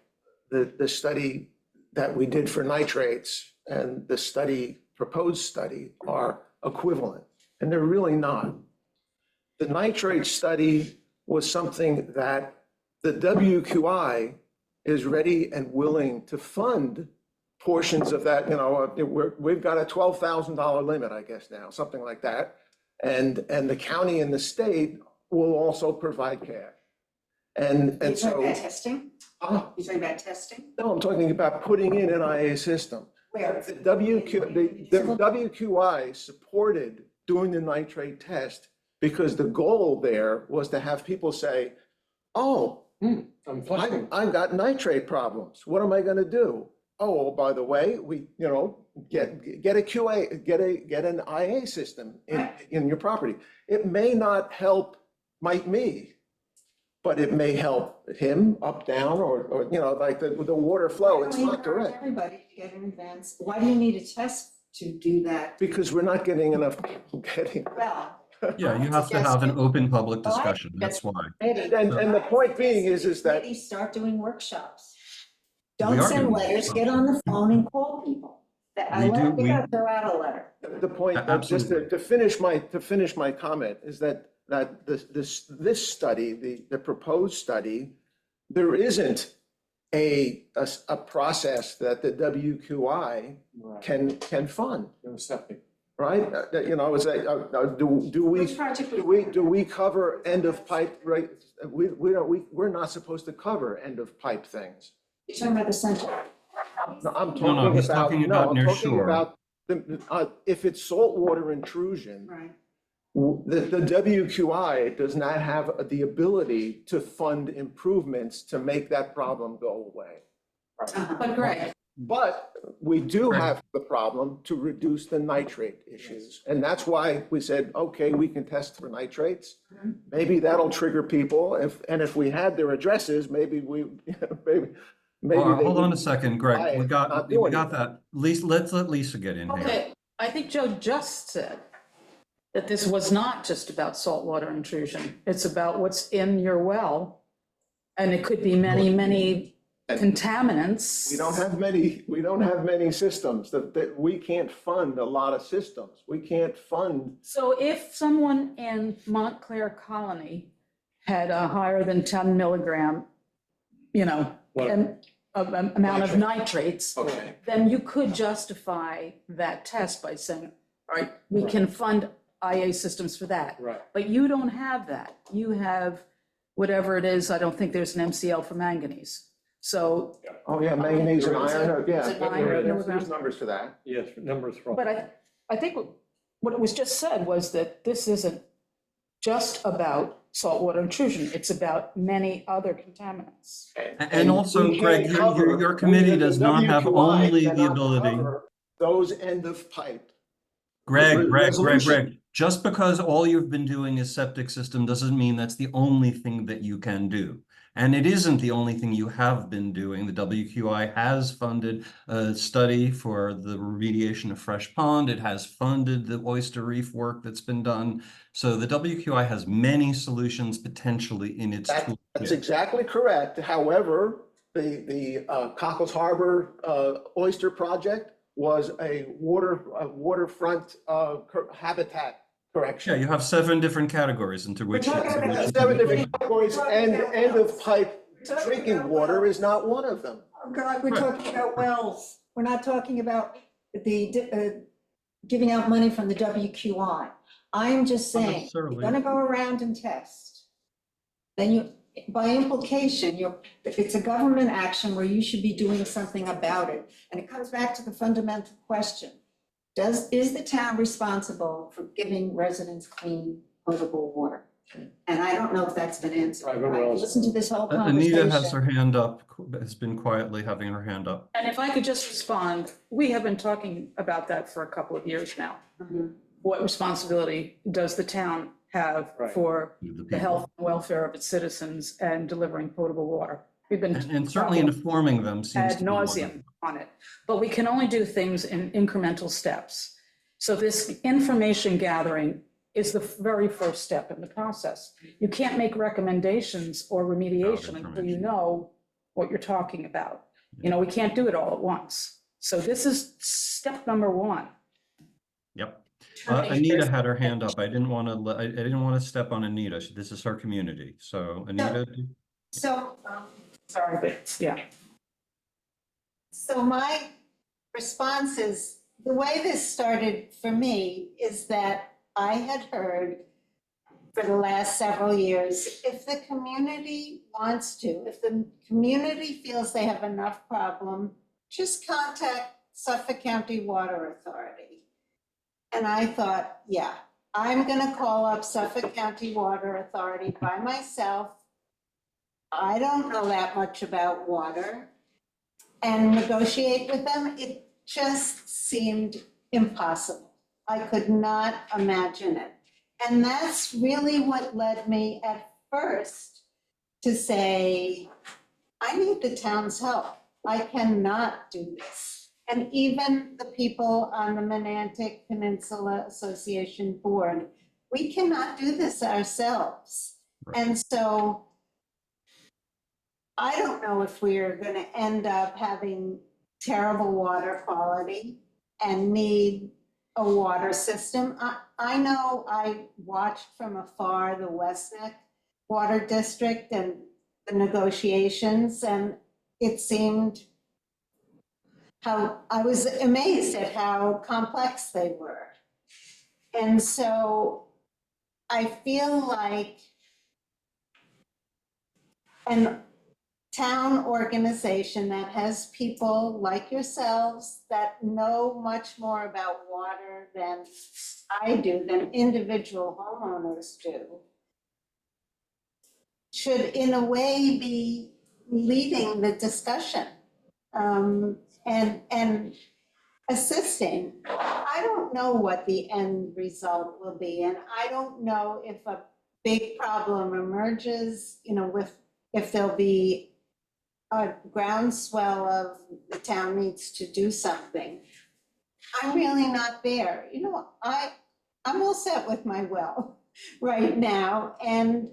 the study that we did for nitrates and the proposed study are equivalent, and they're really not. The nitrate study was something that the WQI is ready and willing to fund portions of that, we've got a $12,000 limit, I guess now, something like that. And the county and the state will also provide cash. And You're talking so, about testing? oh, You're talking about testing? no, I'm talking about putting in an IA system. Where? The WQI supported doing the nitrate test because the goal there was to have people say, oh, I'm flushing. I've got nitrate problems. What am I gonna do? Oh, by the way, we, get a QA, get an IA system in your property. It may not help me, but it may help him up, down, or like the water flow. It's not direct. Everybody to get an advance. Why do you need a test to do that? Because we're not getting enough people getting. Well. Yeah, you have to have an open public discussion, that's why. And the point being is that. Maybe start doing workshops. We Don't are send doing letters, workshops. get on the phone and call people. We do- You gotta throw out a letter. The point, just to finish my comment, is that this study, the proposed study, there isn't a process that the WQI Right. can fund, No septic. right? It's like, do we cover end of pipe, right? We're not supposed to cover end of pipe things. You're talking about the center. No, I'm No, talking he's about, talking no, about I'm near talking shore. about if it's saltwater intrusion, Right. the WQI does not have the ability to fund improvements to make that problem go away. But Greg, But we do Right. have the problem to reduce the nitrate issues. And that's why we said, okay, we can test for nitrates. Maybe that'll trigger people. If we had their addresses, maybe maybe they Hold on a would- second, Greg, buy we it, got not do anything. that. Let's let Lisa get in here. okay, I think Joe just said that this was not just about saltwater intrusion. It's about what's in your well. And it could be many, many contaminants. We don't have many systems that we can't fund a lot of systems. We can't fund. So if someone in Montclair Colony had a higher than 10 milligram, What? amount of nitrates, Okay. then you could justify that test by saying, all right, we can fund IA systems for that. Right. But you don't have that. You have whatever it is, I don't think there's an MCL for manganese. So, Oh, yeah, manganese and iron, yeah. Is it 9 There's milligrams? numbers for that. Yes, numbers wrong. but I think what was just said was that this isn't just about saltwater intrusion. It's about many other contaminants. And also, we Greg, can't cover- your committee does not have WQI only the cannot ability. cover those end of pipe. Greg, resolution. just because all you've been doing is septic system doesn't mean that's the only thing that you can do. And it isn't the only thing you have been doing. The WQI has funded a study for the remediation of Fresh Pond. It has funded the oyster reef work that's been done. So the WQI has many solutions potentially in its toolkit. That's exactly correct. However, the Cockles Harbor oyster project was a waterfront habitat correction. Yeah, you have 7 different categories into which. Seven different categories, and end of pipe drinking water is not one of them. Oh, God, we're Right. talking about wells. We're not talking about the giving out money from the WQI. I'm just Not saying, necessarily. you're gonna go around and test. Then you, by implication, it's a government action where you should be doing something about it. And it comes back to the fundamental question. Is the town responsible for giving residents clean potable water? And I don't know if that's been answered. Private I wells. listened to this whole conversation. Anita has her hand up, has been quietly having her hand up. And if I could just respond, we have been talking about that for a couple of years now. Mhm. What responsibility does the town have Right. for To the the people. health and welfare of its citizens and delivering potable water? We've been. And certainly informing them seems Ad to be nauseum wonderful. on it, but we can only do things in incremental steps. So this information gathering is the very first step in the process. You can't make recommendations or remediation until you information. know what you're talking about. You know, we can't do it all at once. So this is step number one. Yep. Anita had her hand up. I didn't want to, I didn't want to step on Anita. This is her community. So Anita, So, Sorry, but yeah. so my response is, the way this started for me is that I had heard for the last several years, if the community wants to, if the community feels they have enough problem, just contact Suffolk County Water Authority. And I thought, yeah, I'm gonna call up Suffolk County Water Authority by myself. I don't know that much about water, and negotiate with them. It just seemed impossible. I could not imagine it. And that's really what led me at first to say, I need the town's help. I cannot do this. And even the people on the Menantic Peninsula Association Board, we cannot do this ourselves. Right. And so I don't know if we're going to end up having terrible water quality and need a water system. I know I watched from afar the West Neck Water District and the negotiations, and it seemed how, I was amazed at how complex they were. And so I feel like an town organization that has people like yourselves that know much more about water than I do, than individual homeowners do, should in a way be leading the discussion and assisting. I don't know what the end result will be, and I don't know if a big problem emerges, you know, if there'll be a groundswell of the town needs to do something. I'm really not there. You know, I'm all set with my well right now, and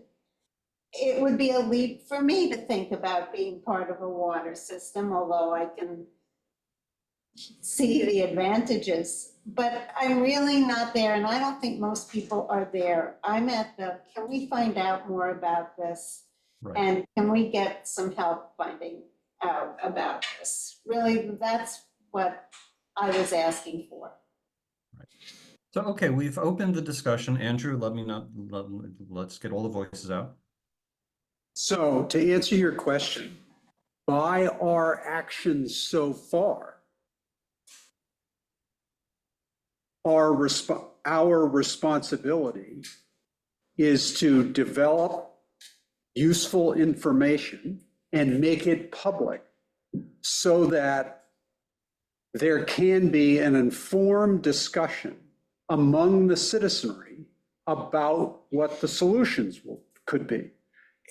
it would be a leap for me to think about being part of a water system, although I can see the advantages. But I'm really not there, and I don't think most people are there. I'm at the, can we find out more about this? right. And can we get some help finding out about this? Really, that's what I was asking for. So, okay, we've opened the discussion. Andrew, let's get all the voices out. So to answer your question, by our actions so far, our responsibility is to develop useful information and make it public so that there can be an informed discussion among the citizenry about what the solutions could be.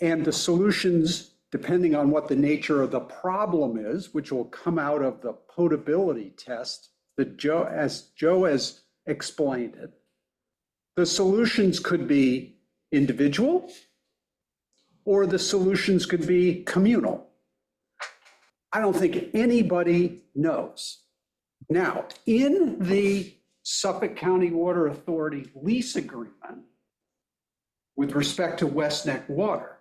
And the solutions, depending on what the nature of the problem is, which will come out of the potability test that Joe has explained it, the solutions could be individual, or the solutions could be communal. I don't think anybody knows. Now, in the Suffolk County Water Authority lease agreement with respect to West Neck Water,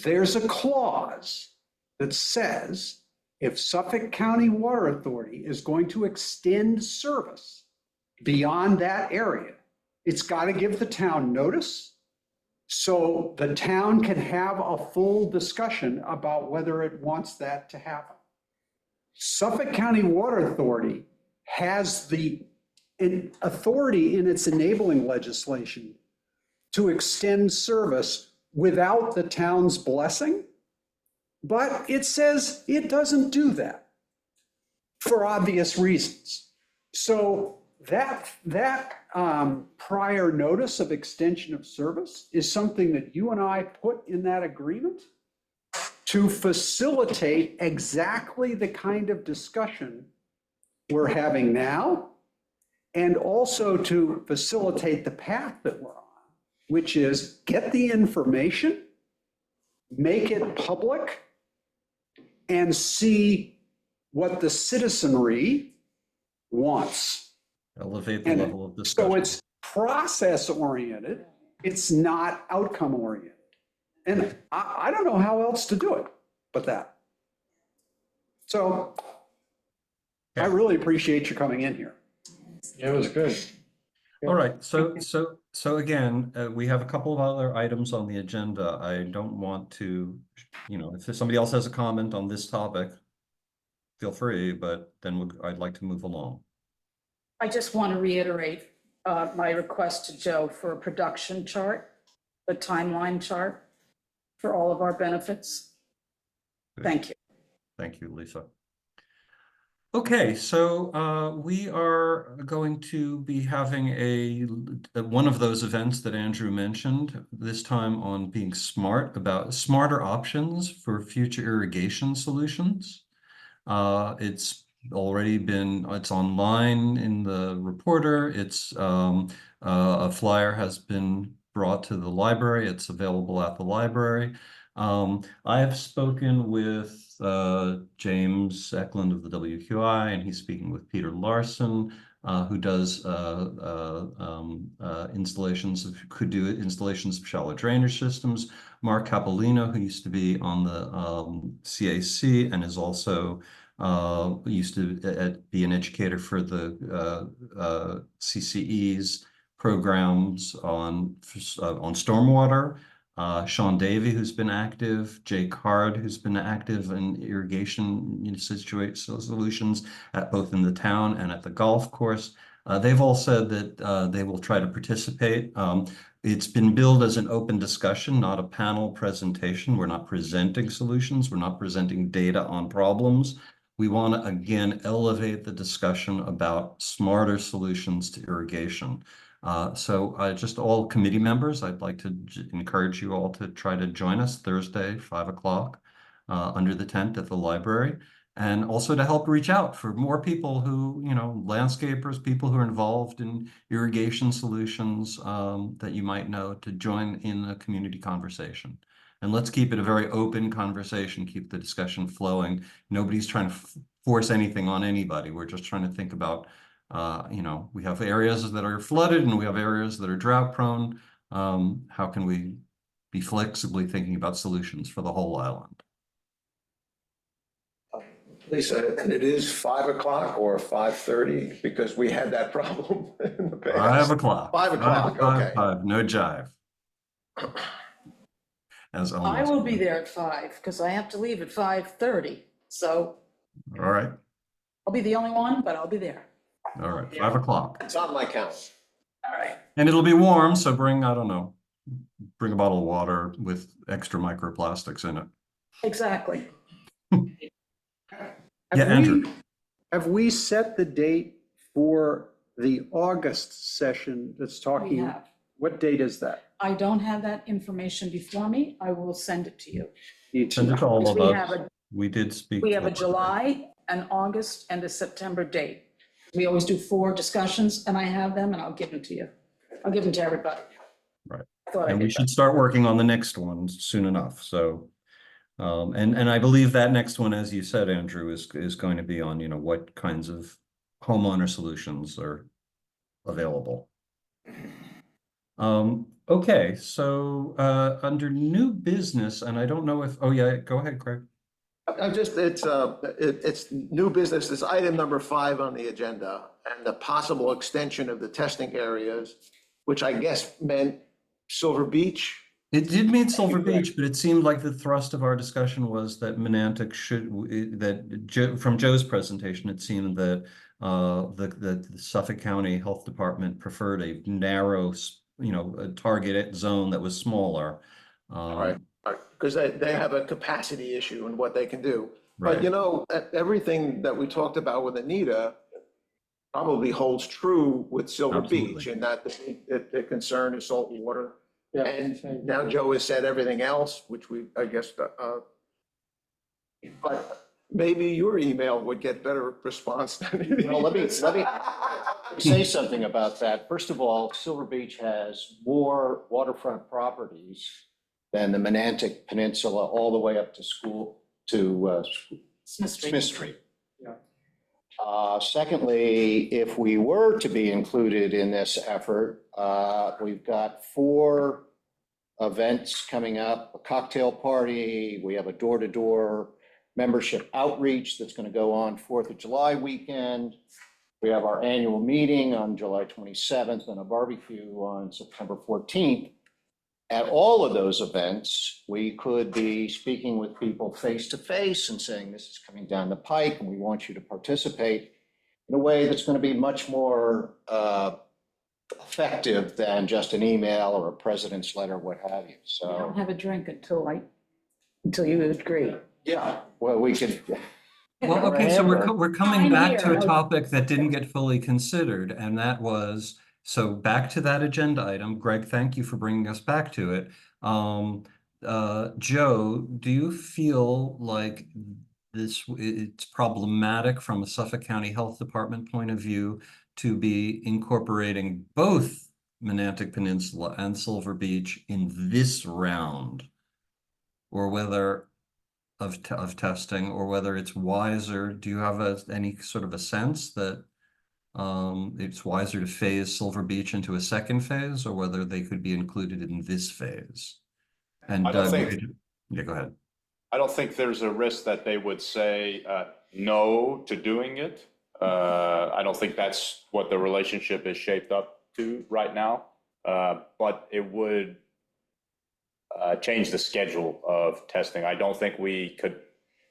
there's a clause that says if Suffolk County Water Authority is going to extend service beyond that area, it's got to give the town notice so the town can have a full discussion about whether it wants that to happen. Suffolk County Water Authority has the authority in its enabling legislation to extend service without the town's blessing, but it says it doesn't do that for obvious reasons. So that prior notice of extension of service is something that you and I put in that agreement to facilitate exactly the kind of discussion we're having now, and also to facilitate the path that we're on, which is get the information, make it public, and see what the citizenry wants. Elevate the And level of discussion. so it's process oriented, it's not outcome oriented. And I don't know how else to do it but that. So I really appreciate you coming in here. Yeah, it was good. All right, so again, we have a couple of other items on the agenda. I don't want to, if somebody else has a comment on this topic, feel free, but then I'd like to move along. I just want to reiterate my request to Joe for a production chart, a timeline chart for all of our benefits. Thank you. Thank you, Lisa. Okay, so we are going to be having one of those events that Andrew mentioned, this time on being smart, about smarter options for future irrigation solutions. It's online in the Reporter. A flyer has been brought to the library. It's available at the library. I have spoken with James Eklund of the WQI, and he's speaking with Peter Larson, who does could do installations of shallow drainage systems. Mark Capolino, who used to be on the CAC and is also used to be an educator for the CCE's programs on stormwater. Sean Davey, who's been active, Jake Hard, who's been active in irrigation solutions both in the town and at the golf course. They've all said that they will try to participate. It's been billed as an open discussion, not a panel presentation. We're not presenting solutions. We're not presenting data on problems. We want to, again, elevate the discussion about smarter solutions to irrigation. So just all committee members, I'd like to encourage you all to try to join us Thursday, 5 o'clock, under the tent at the library, and also to help reach out for more people who, landscapers, people who are involved in irrigation solutions that you might know, to join in a community conversation. And let's keep it a very open conversation, keep the discussion flowing. Nobody's trying to force anything on anybody. We're just trying to think about we have areas that are flooded and we have areas that are drought prone. How can we be flexibly thinking about solutions for the whole island? Lisa, and it is 5 o'clock or 5:30, because we had that problem in the past. 5 o'clock. 5 o'clock, okay. 5, no jive. As I almost. will be there at 5 because I have to leave at 5:30. So All right. I'll be the only one, but I'll be there. All right. 5 o'clock. It's on my calendar. All right. And it'll be warm, so bring a bottle of water with extra microplastics in it. Exactly. Yeah, Andrew. Have we set the date for the August session that's We talking? have. What date is that? I don't have that information before me. I will send it to you. Need to Send it to know. all of We have us. a- We did speak. We have to a July, an August, and a September date. We always do 4 discussions, and I have them, and I'll give them to you. I'll give them to everybody. Right. I thought I And we did should start working on the next one soon enough. So, and I believe that next one, as you said, Andrew, is going to be on, what kinds of homeowner solutions are available. Okay, so under new business, and I don't know if, oh yeah, go ahead, Craig. It's new business, this item number 5 on the agenda, and the possible extension of the testing areas, which I guess meant Silver Beach. It did mean Silver Beach, but it seemed like the thrust of our discussion was that Monantic from Joe's presentation, it seemed that the Suffolk County Health Department preferred a narrow, a target zone that was smaller. All right, because they have a capacity issue in what they can do. Right. But everything that we talked about with Anita probably holds true with Silver Absolutely. Beach, in that the concern is salt water. Yeah. And now Joe has said everything else, which I guess But maybe your email would get better response than. Well, let me say something about that. First of all, Silver Beach has more waterfront properties than the Menantic Peninsula, all the way up to Smith Street. Smith Street. Yeah. Secondly, if we were to be included in this effort, we've got 4 events coming up, a cocktail party, we have a door-to-door membership outreach that's going to go on 4th of July weekend. We have our annual meeting on July 27th and a barbecue on September 14th. At all of those events, we could be speaking with people face to face and saying, this is coming down the pike and we want you to participate in a way that's going to be much more effective than just an email or a president's letter, what have you. I don't So, have a drink until you agree. yeah, well, we could. Well, okay, so we're coming I'm back to here. a topic that didn't get fully considered, and that was, so back to that agenda item. Greg, thank you for bringing us back to it. Joe, do you feel like it's problematic from a Suffolk County Health Department point of view to be incorporating both Menantic Peninsula and Silver Beach in this round? Or whether of testing, or whether it's wiser, do you have any sort of a sense that it's wiser to phase Silver Beach into a second phase, or whether they could be included in this phase? And I don't Doug, think- yeah, go ahead. I don't think there's a risk that they would say no to doing it. I don't think that's what the relationship is shaped up to right now. But it would change the schedule of testing. I don't think we could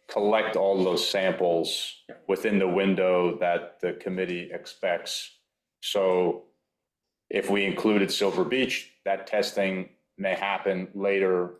collect all those samples within the window that the committee expects. So if we included Silver Beach, that testing may happen later,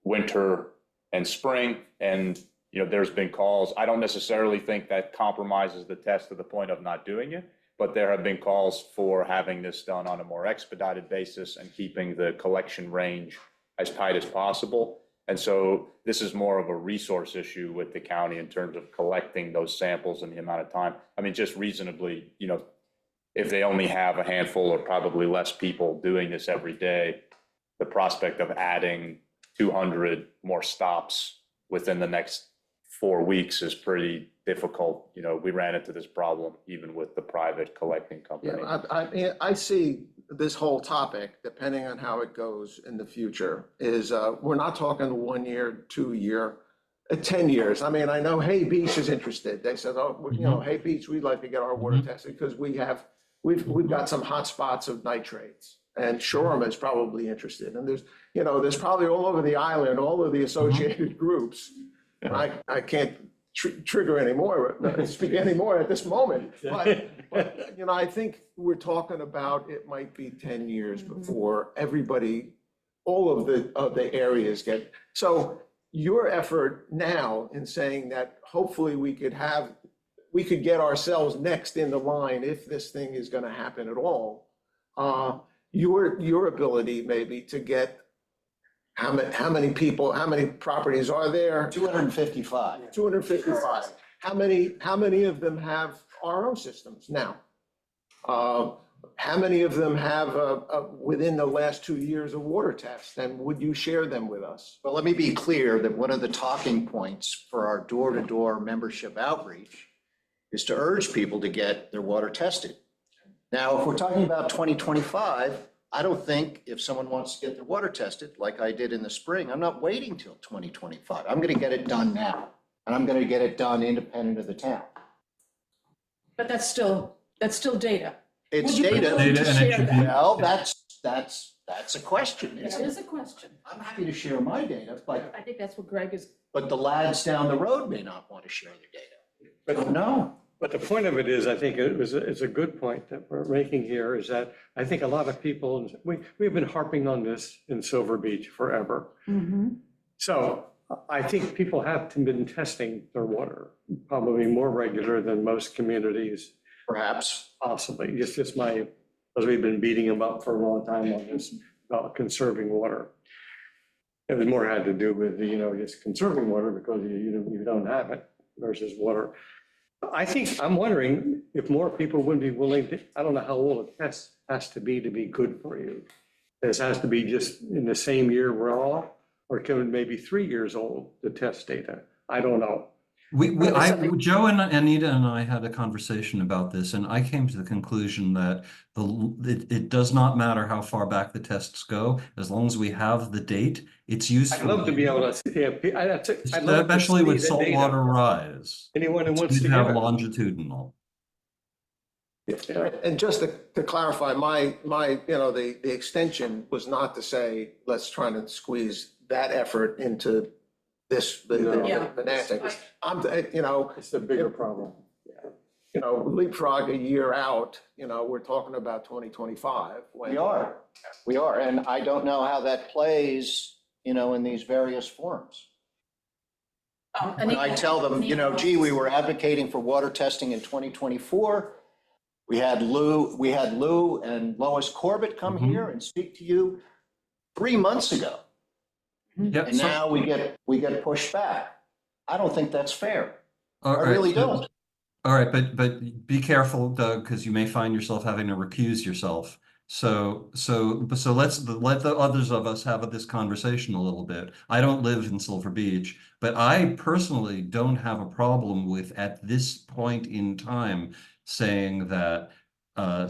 winter and spring. And, there's been calls. I don't necessarily think that compromises the test to the point of not doing it, but there have been calls for having this done on a more expedited basis and keeping the collection range as tight as possible. And so this is more of a resource issue with the county in terms of collecting those samples and the amount of time. I mean, just reasonably, if they only have a handful or probably less people doing this every day, the prospect of adding 200 more stops within the next 4 weeks is pretty difficult. We ran into this problem even with the private collecting company. Yeah, I see this whole topic, depending on how it goes in the future, is we're not talking 1 year, 2 year, 10 years. I mean, I know Hay Beach is interested. They said, Hay Beach, we'd like to get our water tested because we've got some hot spots of nitrates. And Shoreham is probably interested. And there's probably all over the island, all of the associated groups. I can't trigger anymore, speak anymore at this moment. But I think we're talking about, it might be 10 years before everybody, all of the areas get. So your effort now in saying that hopefully we could get ourselves next in the line if this thing is going to happen at all. Your ability maybe to get how many people, how many properties are there? 255. 255. How many of them have RO systems now? How many of them have within the last 2 years a water test? And would you share them with us? Well, let me be clear that one of the talking points for our door-to-door membership outreach is to urge people to get their water tested. Now, if we're talking about 2025, I don't think if someone wants to get their water tested, like I did in the spring, I'm not waiting till 2025. I'm going to get it done now, and I'm going to get it done independent of the town. But that's still data. It's Would you be data. willing to Data, and it share should that? be- Well, that's a question. It is a question. I'm happy to share my data, but I think that's what Greg is. the lads down the road may not want to share their data. No. But the point of it is, I think it's a good point that we're making here, is that I think a lot of people, we've been harping on this in Silver Beach forever. So I think people have been testing their water, probably more regular than most communities. Perhaps. Possibly. It's just because we've been beating them up for a long time on this, about conserving water. It was more had to do with, just conserving water because you don't have it versus water. I think, I'm wondering if more people would be willing to, I don't know how old a test has to be good for you. This has to be just in the same year we're all, or can it maybe 3 years old, the test data? I don't know. Joe and Anita and I had a conversation about this, and I came to the conclusion that it does not matter how far back the tests go, as long as we have the date, it's useful. I'd love to be able to, I'd love to Especially see with the data. saltwater rise. Anyone who It's wants good to to have give it. longitudinal. And just to clarify, the extension was not to say, let's try to squeeze that effort into this, No. Yeah. the Natchez. It's a bigger problem. Leapfrog a year out, we're talking about 2025. We are, and I don't know how that plays, in these various forms. When I tell them, gee, we were advocating for water testing in 2024. We had Lou and Lois Corbett come here and speak to you 3 months ago. Yep, And now we get pushed back. I don't think that's fair. all I right, really so- don't. All right, but be careful, Doug, because you may find yourself having to recuse yourself. So let the others of us have this conversation a little bit. I don't live in Silver Beach, but I personally don't have a problem with, at this point in time, saying that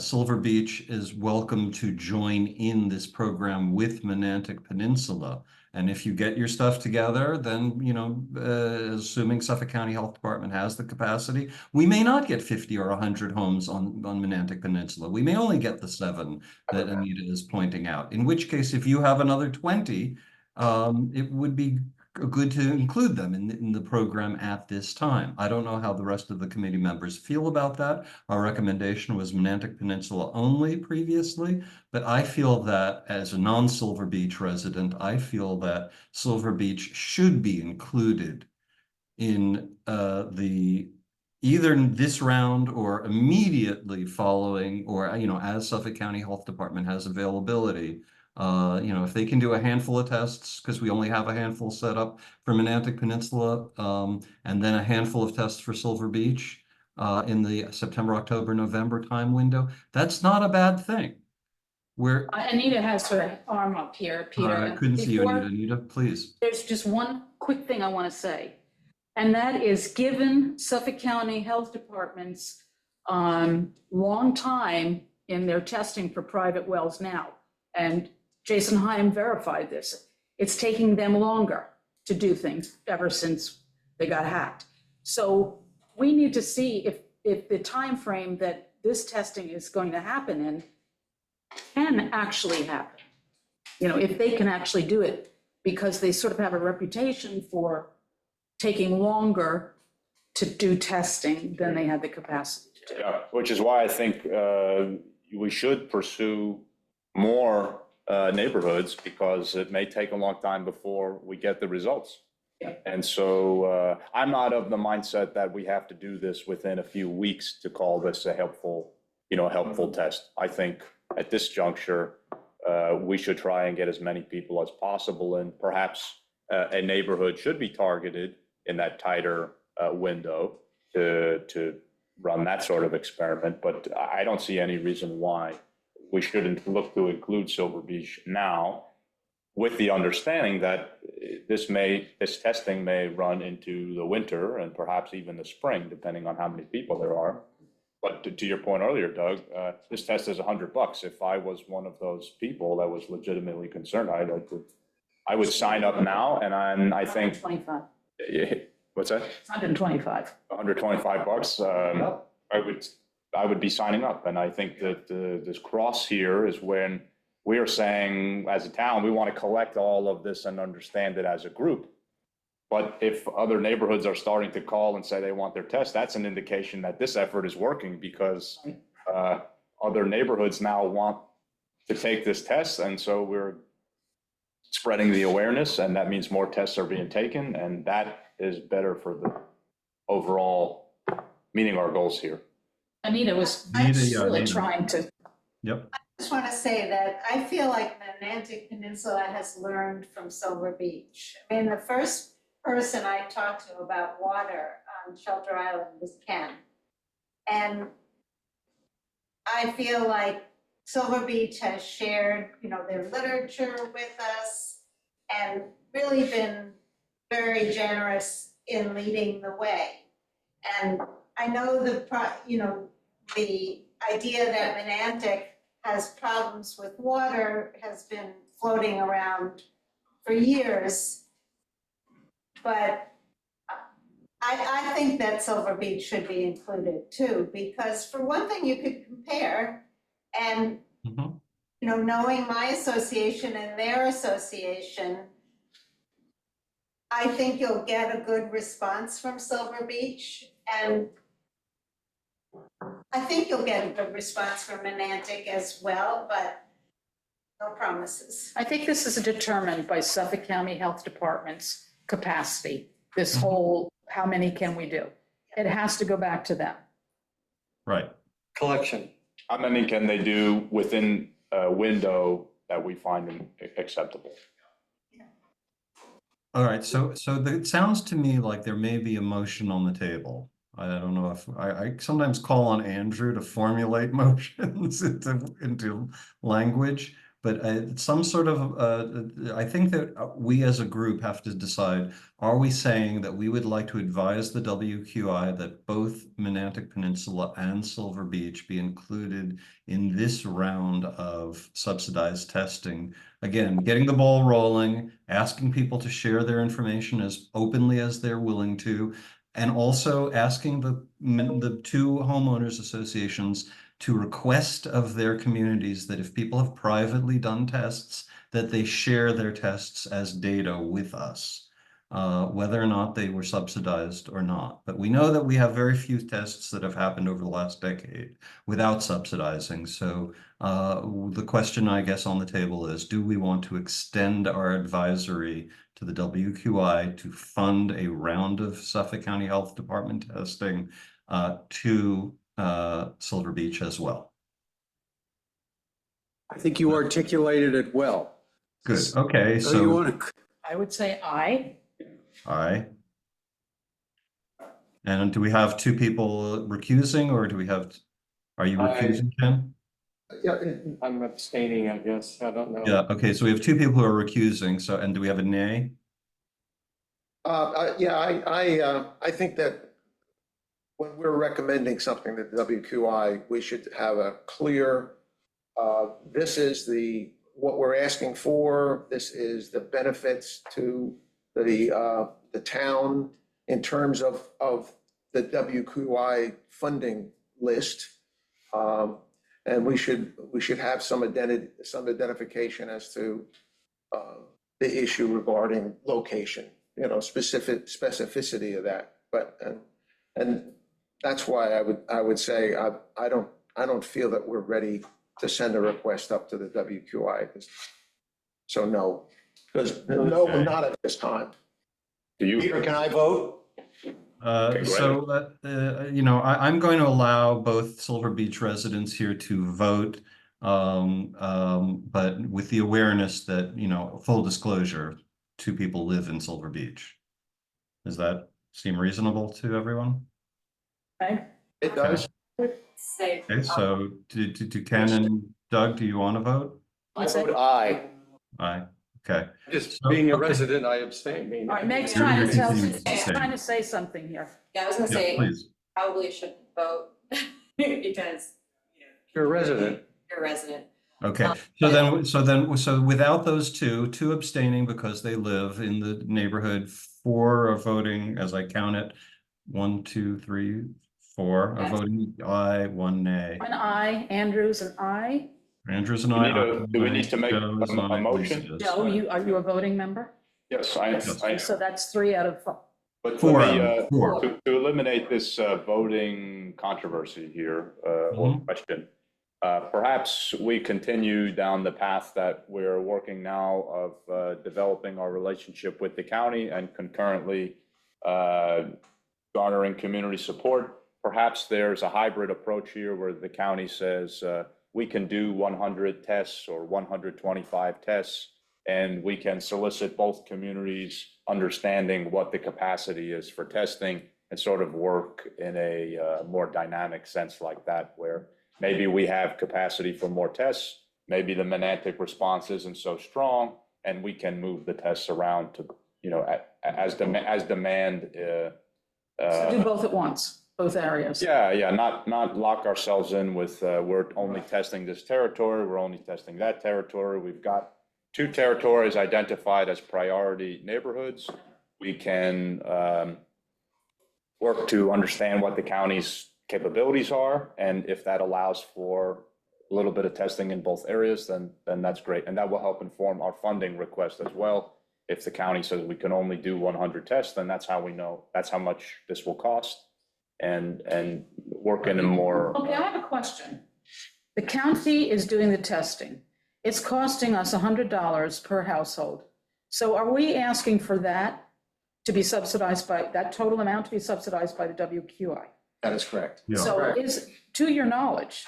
Silver Beach is welcome to join in this program with Monantic Peninsula. And if you get your stuff together, then, assuming Suffolk County Health Department has the capacity, we may not get 50 or 100 homes on Monantic Peninsula. We may only get the 7 that Anita is pointing out. In which case, if you have another 20, it would be good to include them in the program at this time. I don't know how the rest of the committee members feel about that. Our recommendation was Monantic Peninsula only previously, but I feel that as a non-Silver Beach resident, I feel that Silver Beach should be included in either in this round or immediately following, or as Suffolk County Health Department has availability. If they can do a handful of tests, because we only have a handful set up for Monantic Peninsula, and then a handful of tests for Silver Beach in the September, October, November time window, that's not a bad thing. Anita has her arm up here, Peter. I couldn't see you, Before- Anita, please. There's just one quick thing I want to say, and that is, given Suffolk County Health Department's long time in their testing for private wells now, and Jason Heim verified this, it's taking them longer to do things ever since they got hacked. So we need to see if the time frame that this testing is going to happen in can actually happen. If they can actually do it, because they sort of have a reputation for taking longer to do testing than they have the capacity to do. Yeah, which is why I think we should pursue more neighborhoods, because it may take a long time before we get the results. Yeah. And so I'm not of the mindset that we have to do this within a few weeks to call this a helpful test. I think at this juncture, we should try and get as many people as possible, and perhaps a neighborhood should be targeted in that tighter window to run that sort of experiment. But I don't see any reason why we shouldn't look to include Silver Beach now, with the understanding that this testing may run into the winter and perhaps even the spring, depending on how many people there are. But to your point earlier, Doug, this test is $100. If I was one of those people that was legitimately concerned, I would sign up now, and I think. 25. What's that? 125. $125. I would be signing up, and I think that this cross here is when we are saying, as a town, we want to collect all of this and understand it as a group. But if other neighborhoods are starting to call and say they want their test, that's an indication that this effort is working, because other neighborhoods now want to take this test, and so we're spreading the awareness, and that means more tests are being taken, and that is better for the overall meeting our goals here. Anita was Anita, yeah, really Anita. trying to Yep. just want to say that I feel like the Atlantic Peninsula has learned from Silver Beach. I mean, the first person I talked to about water on Shelter Island was Ken. And I feel like Silver Beach has shared, their literature with us and really been very generous in leading the way. And I know the idea that Menantic has problems with water has been floating around for years. But I think that Silver Beach should be included too, because for one thing, you could compare and, Mhm. Knowing my association and their association, I think you'll get a good response from Silver Beach, and I think you'll get a good response from Menantic as well, but no promises. I think this is determined by Suffolk County Health Department's capacity. This Mhm. whole, how many can we do? It has to go back to them. Right. Collection. How many can they do within a window that we find acceptable? All right, so it sounds to me like there may be a motion on the table. I don't know if I sometimes call on Andrew to formulate motions into language, but some sort of I think that we as a group have to decide, are we saying that we would like to advise the WQI that both Menantic Peninsula and Silver Beach be included in this round of subsidized testing? Again, getting the ball rolling, asking people to share their information as openly as they're willing to, and also asking the two homeowners associations to request of their communities that if people have privately done tests, that they share their tests as data with us, whether or not they were subsidized or not. But we know that we have very few tests that have happened over the last decade without subsidizing. So the question, I guess, on the table is, do we want to extend our advisory to the WQI to fund a round of Suffolk County Health Department testing to Silver Beach as well? I think you articulated it well. Good. Okay. So you want to, I would say aye. Aye. And do we have two people recusing, or do we have, are you recusing, Ken? Yeah, I'm abstaining, I guess. I don't know. Yeah, okay, so we have two people who are recusing, so, and do we have a nay? I think that when we're recommending something to the WQI, we should have a clear, this is what we're asking for, this is the benefits to the town in terms of the WQI funding list. And we should have some identification as to the issue regarding location, specificity of that. But and that's why I would say I don't feel that we're ready to send a request up to the WQI. So no, because no, we're not at this time. Do you? Peter, can I vote? So I'm going to allow both Silver Beach residents here to vote, but with the awareness that, full disclosure, two people live in Silver Beach. Does that seem reasonable to everyone? Okay. It does. Say, Okay, so do Ken and Doug, do you want to vote? I vote aye. Aye, okay. Just So, being a okay. resident, I abstain. All right, Meg's You're- trying you're to tell, continuing to she's say. trying to say something here. Yeah, I was gonna Yeah, say, please. probably shouldn't vote because, You're a resident. you're a resident. Okay, so without those two abstaining because they live in the neighborhood, 4 are voting, as I count it, 1, 2, 3, 4 are Yes. voting aye, 1 nay. An aye, Andrews an aye. Andrews and Do we I. need to- do we need to make Joe is a aye, motion? Lisa is Joe, aye. are you a voting member? Yes, I am. So that's 3 out of 4. But Four, let me, four. to eliminate this voting controversy here, or question, perhaps we continue down the path that we're working now of developing our relationship with the county and concurrently garnering community support. Perhaps there's a hybrid approach here where the county says, we can do 100 tests or 125 tests, and we can solicit both communities understanding what the capacity is for testing and sort of work in a more dynamic sense like that, where maybe we have capacity for more tests, maybe the Monantic response isn't so strong, and we can move the tests around to, you know, as demand. So do both at once, both areas. Yeah, not lock ourselves in with, we're only testing this territory, we're only testing that territory. We've got 2 territories identified as priority neighborhoods. We can work to understand what the county's capabilities are, and if that allows for a little bit of testing in both areas, then that's great. And that will help inform our funding request as well. If the county says we can only do 100 tests, then that's how we know, that's how much this will cost, and work in a more. Okay, I have a question. The county is doing the testing. It's costing us $100 per household. So are we asking for that to be subsidized by, that total amount to be subsidized by the WQI? That is correct. So is, to your knowledge,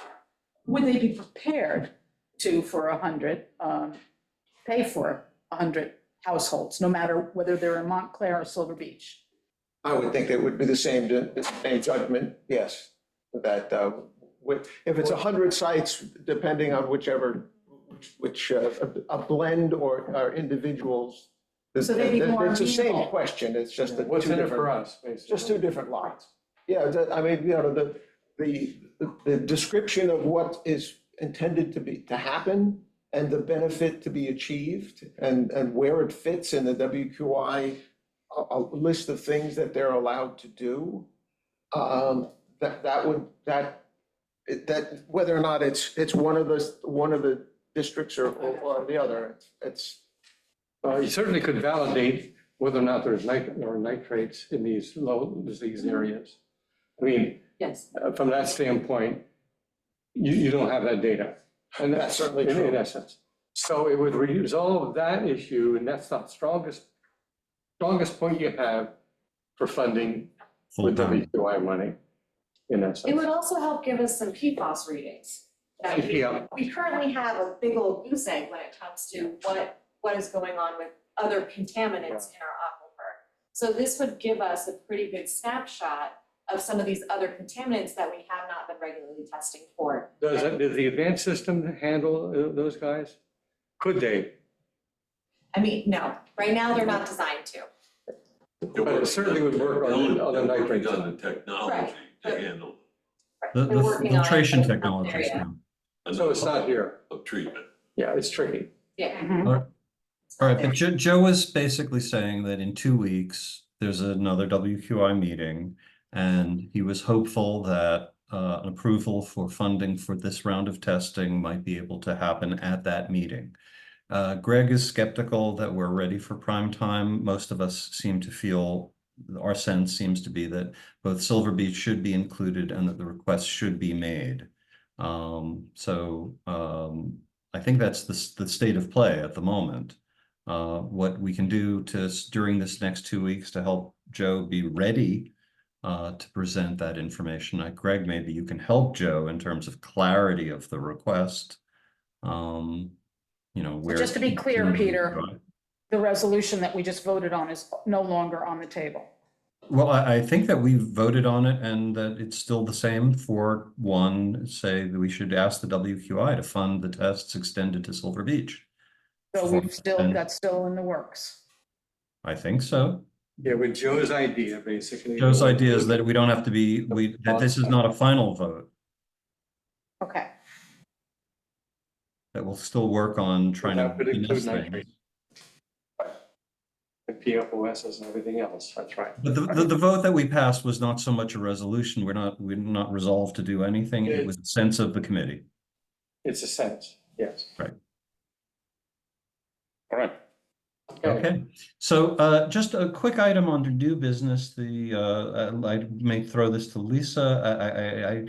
would they be prepared to, for 100, pay for 100 households, no matter whether they're in Montclair or Silver Beach? I would think it would be the same judgment, yes, that if it's 100 sites, depending on which a blend or individuals. So they'd be more It's the same amenable. question, it's just that. What's in it for us, basically? Just 2 different lots. Yeah, I mean, you know, the description of what is intended to happen and the benefit to be achieved and where it fits in the WQI, a list of things that they're allowed to do. That whether or not it's one of the districts or the other, it's. You certainly could validate whether or not there's nitrates in these low disease areas. I mean, Yes. from that standpoint, you don't have that data. And That's certainly true. In essence. So it would resolve that issue, and that's the strongest point you have for funding with WQI money, in essence. It would also help give us some PFAS readings. That Yeah. we currently have a big old goose egg when it comes to what is going on with other contaminants in our aquifer. So this would give us a pretty good snapshot of some of these other contaminants that we have not been regularly testing for. Does the advanced system handle those guys? Could they? I mean, no, right now they're not designed to. But it certainly would work on the nitrates. On the technology to Right. handle The They're working on it, filtration but it's not technologies. there yet. yeah. So it's not here. of treatment. Yeah, it's tricky. Yeah. All right, but Joe was basically saying that in 2 weeks, there's another WQI meeting, and he was hopeful that an approval for funding for this round of testing might be able to happen at that meeting. Greg is skeptical that we're ready for prime time. Most of us seem to feel, our sense seems to be that both Silver Beach should be included and that the request should be made. I think that's the state of play at the moment. What we can do during this next 2 weeks to help Joe be ready to present that information. Greg, maybe you can help Joe in terms of clarity of the request. You know, where. Just to be clear, Peter, the resolution that we just voted on is no longer on the table. Well, I think that we voted on it and that it's still the same for one, say that we should ask the WQI to fund the tests extended to Silver Beach. So that's still in the works. I think so. Yeah, with Joe's idea, basically. Joe's idea is that we don't have to be, that this is not a final vote, Okay. that we'll still work on trying That would to. include finesse things. nitrates. And PFOSs and everything else, that's right. But the vote that we passed was not so much a resolution. We're not resolved to do anything. It was a sense of the committee. It's a sense, yes. Right. All right. Okay, so just a quick item under new business. I may throw this to Lisa.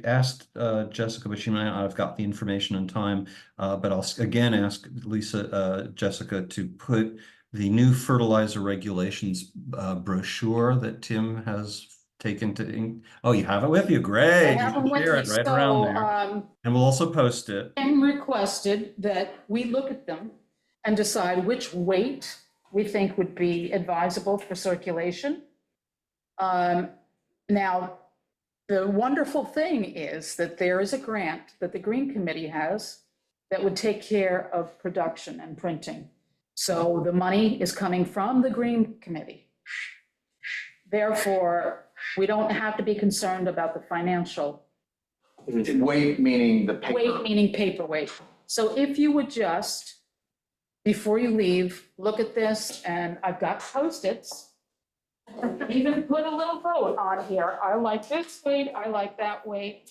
I asked Jessica, but she might not have got the information in time. But I'll again ask Lisa, Jessica, to put the new fertilizer regulations brochure that Tim has taken to, oh, you have it with you, I great. You have them can with share me, it right around there. And we'll also post it. And requested that we look at them and decide which weight we think would be advisable for circulation. Now, the wonderful thing is that there is a grant that the Green Committee has that would take care of production and printing. So the money is coming from the Green Committee. Therefore, we don't have to be concerned about the financial Weight meaning the paper. weight, meaning paperweight. So if you would just, before you leave, look at this, and I've got Post-its. Even put a little vote on here. I like this weight, I like that weight.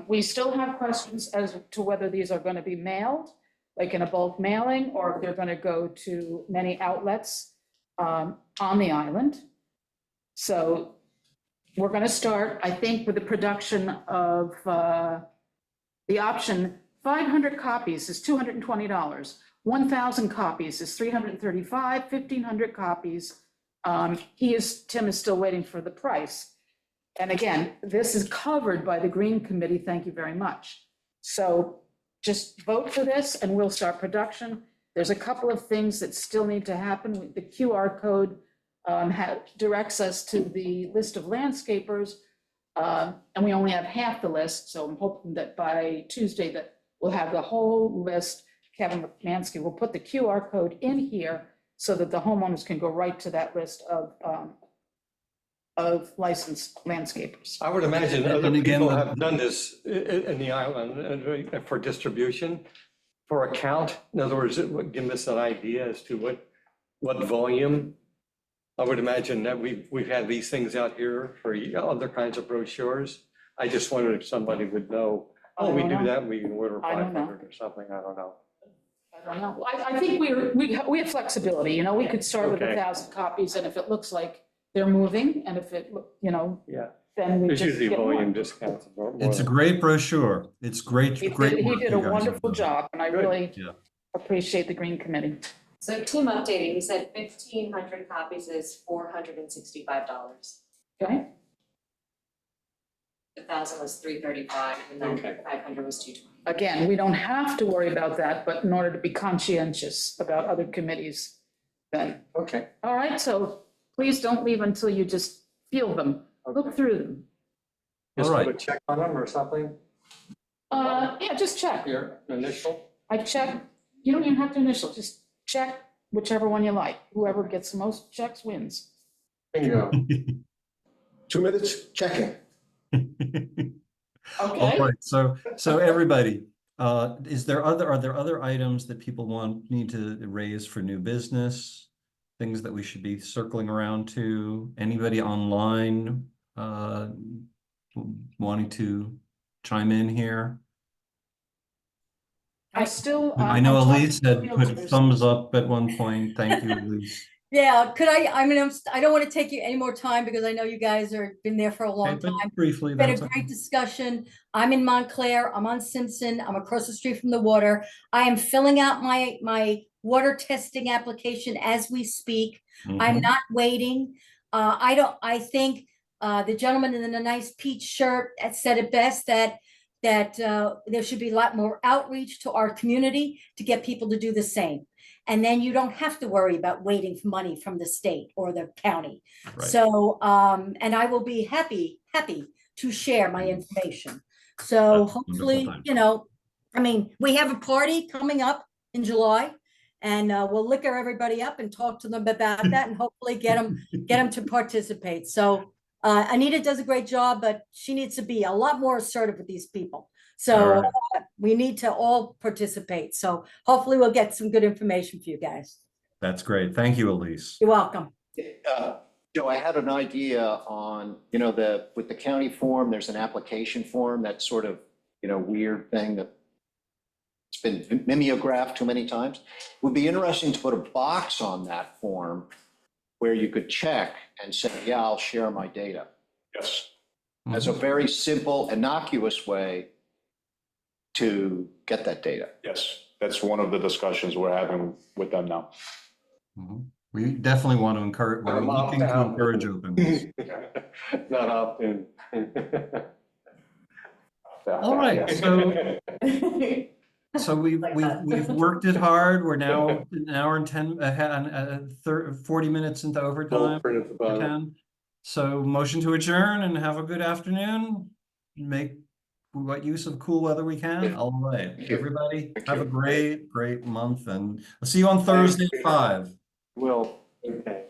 We still have questions as to whether these are gonna be mailed, like in a bulk mailing, or if they're gonna go to many outlets on the island. So we're gonna start, I think, with the production of the option, 500 copies is $220, 1,000 copies is $335, 1,500 copies. Tim is still waiting for the price. And again, this is covered by the Green Committee, thank you very much. So just vote for this and we'll start production. There's a couple of things that still need to happen. The QR code directs us to the list of landscapers, and we only have half the list, so I'm hoping that by Tuesday that we'll have the whole list. Kevin Mansky will put the QR code in here so that the homeowners can go right to that list of licensed landscapers. I would imagine other And again, people the- have done this in the island for distribution, for a count. In other words, it would give us an idea as to what volume. I would imagine that we've had these things out here for other kinds of brochures. I just wondered if somebody would know, oh, we do that, we can order I don't know. 500 or something, I don't know. I don't know. I think we have flexibility, you know, we could start with Okay. 1,000 copies, and if it looks like they're moving, and if it, Yeah, then we there's just usually get more. volume discounts. It's a great brochure. It's great, He great. did work a you guys have wonderful done. job, and I Good. really Yeah. appreciate the Green Committee. So Tim updated, he said 1,500 copies is $465. Okay? 1,000 was $335, and then Okay. 500 was $220. Again, we don't have to worry about that, but in order to be conscientious about other committees, then, Okay. all right, so please don't leave until you just feel them, look through them. Just All put right. a check on them or something, Yeah, just check. your initial. I check, you don't even have to initial, just check whichever one you like. Whoever gets the most checks wins. Bingo. 2 minutes, checking. All Okay? right, so everybody, are there other items that people need to raise for new business? Things that we should be circling around to? Anybody online, wanting to chime in here? I still. I know I'm talking Elise to had put realtors. thumbs up at one point. Thank you, Elise. Yeah, I mean, I don't want to take you any more time because I know you guys are been there for a long Okay, but time. briefly, Been a that's okay. great discussion. I'm in Montclair, I'm on Simpson, I'm across the street from the water. I am filling out my water testing application as we speak. I'm Mhm. not waiting. I think the gentleman in the nice peach shirt said it best, that there should be a lot more outreach to our community to get people to do the same. And then you don't have to worry about waiting for money from the state or the county. Right. So, and I will be happy to share my information. So That's hopefully, wonderful. I mean, we have a party coming up in July, and we'll liquor everybody up and talk to them about that, and hopefully get them to participate. So Anita does a great job, but she needs to be a lot more assertive with these people. All So right. we need to all participate. So hopefully we'll get some good information for you guys. That's great. Thank you, Elise. You're welcome. Joe, I had an idea on, with the county form, there's an application form, that sort of, weird thing that it's been mimeographed too many times. Would be interesting to put a box on that form where you could check and say, yeah, I'll share my data. Yes. As a very simple, innocuous way to get that data. Yes, that's one of the discussions we're having with them now. Mhm. We definitely want to encourage, we're I'm looking to opt-out. encourage openness. Not opt-in. All right, so we've worked it hard. We're now an hour and 10, 40 minutes into overtime. Print at the bottom. 10. So motion to adjourn and have a good afternoon. Make what use of cool weather we can. All right, Thank you. everybody, Thank have a you. great month, and I'll see you on Thursday at 5. Will, okay.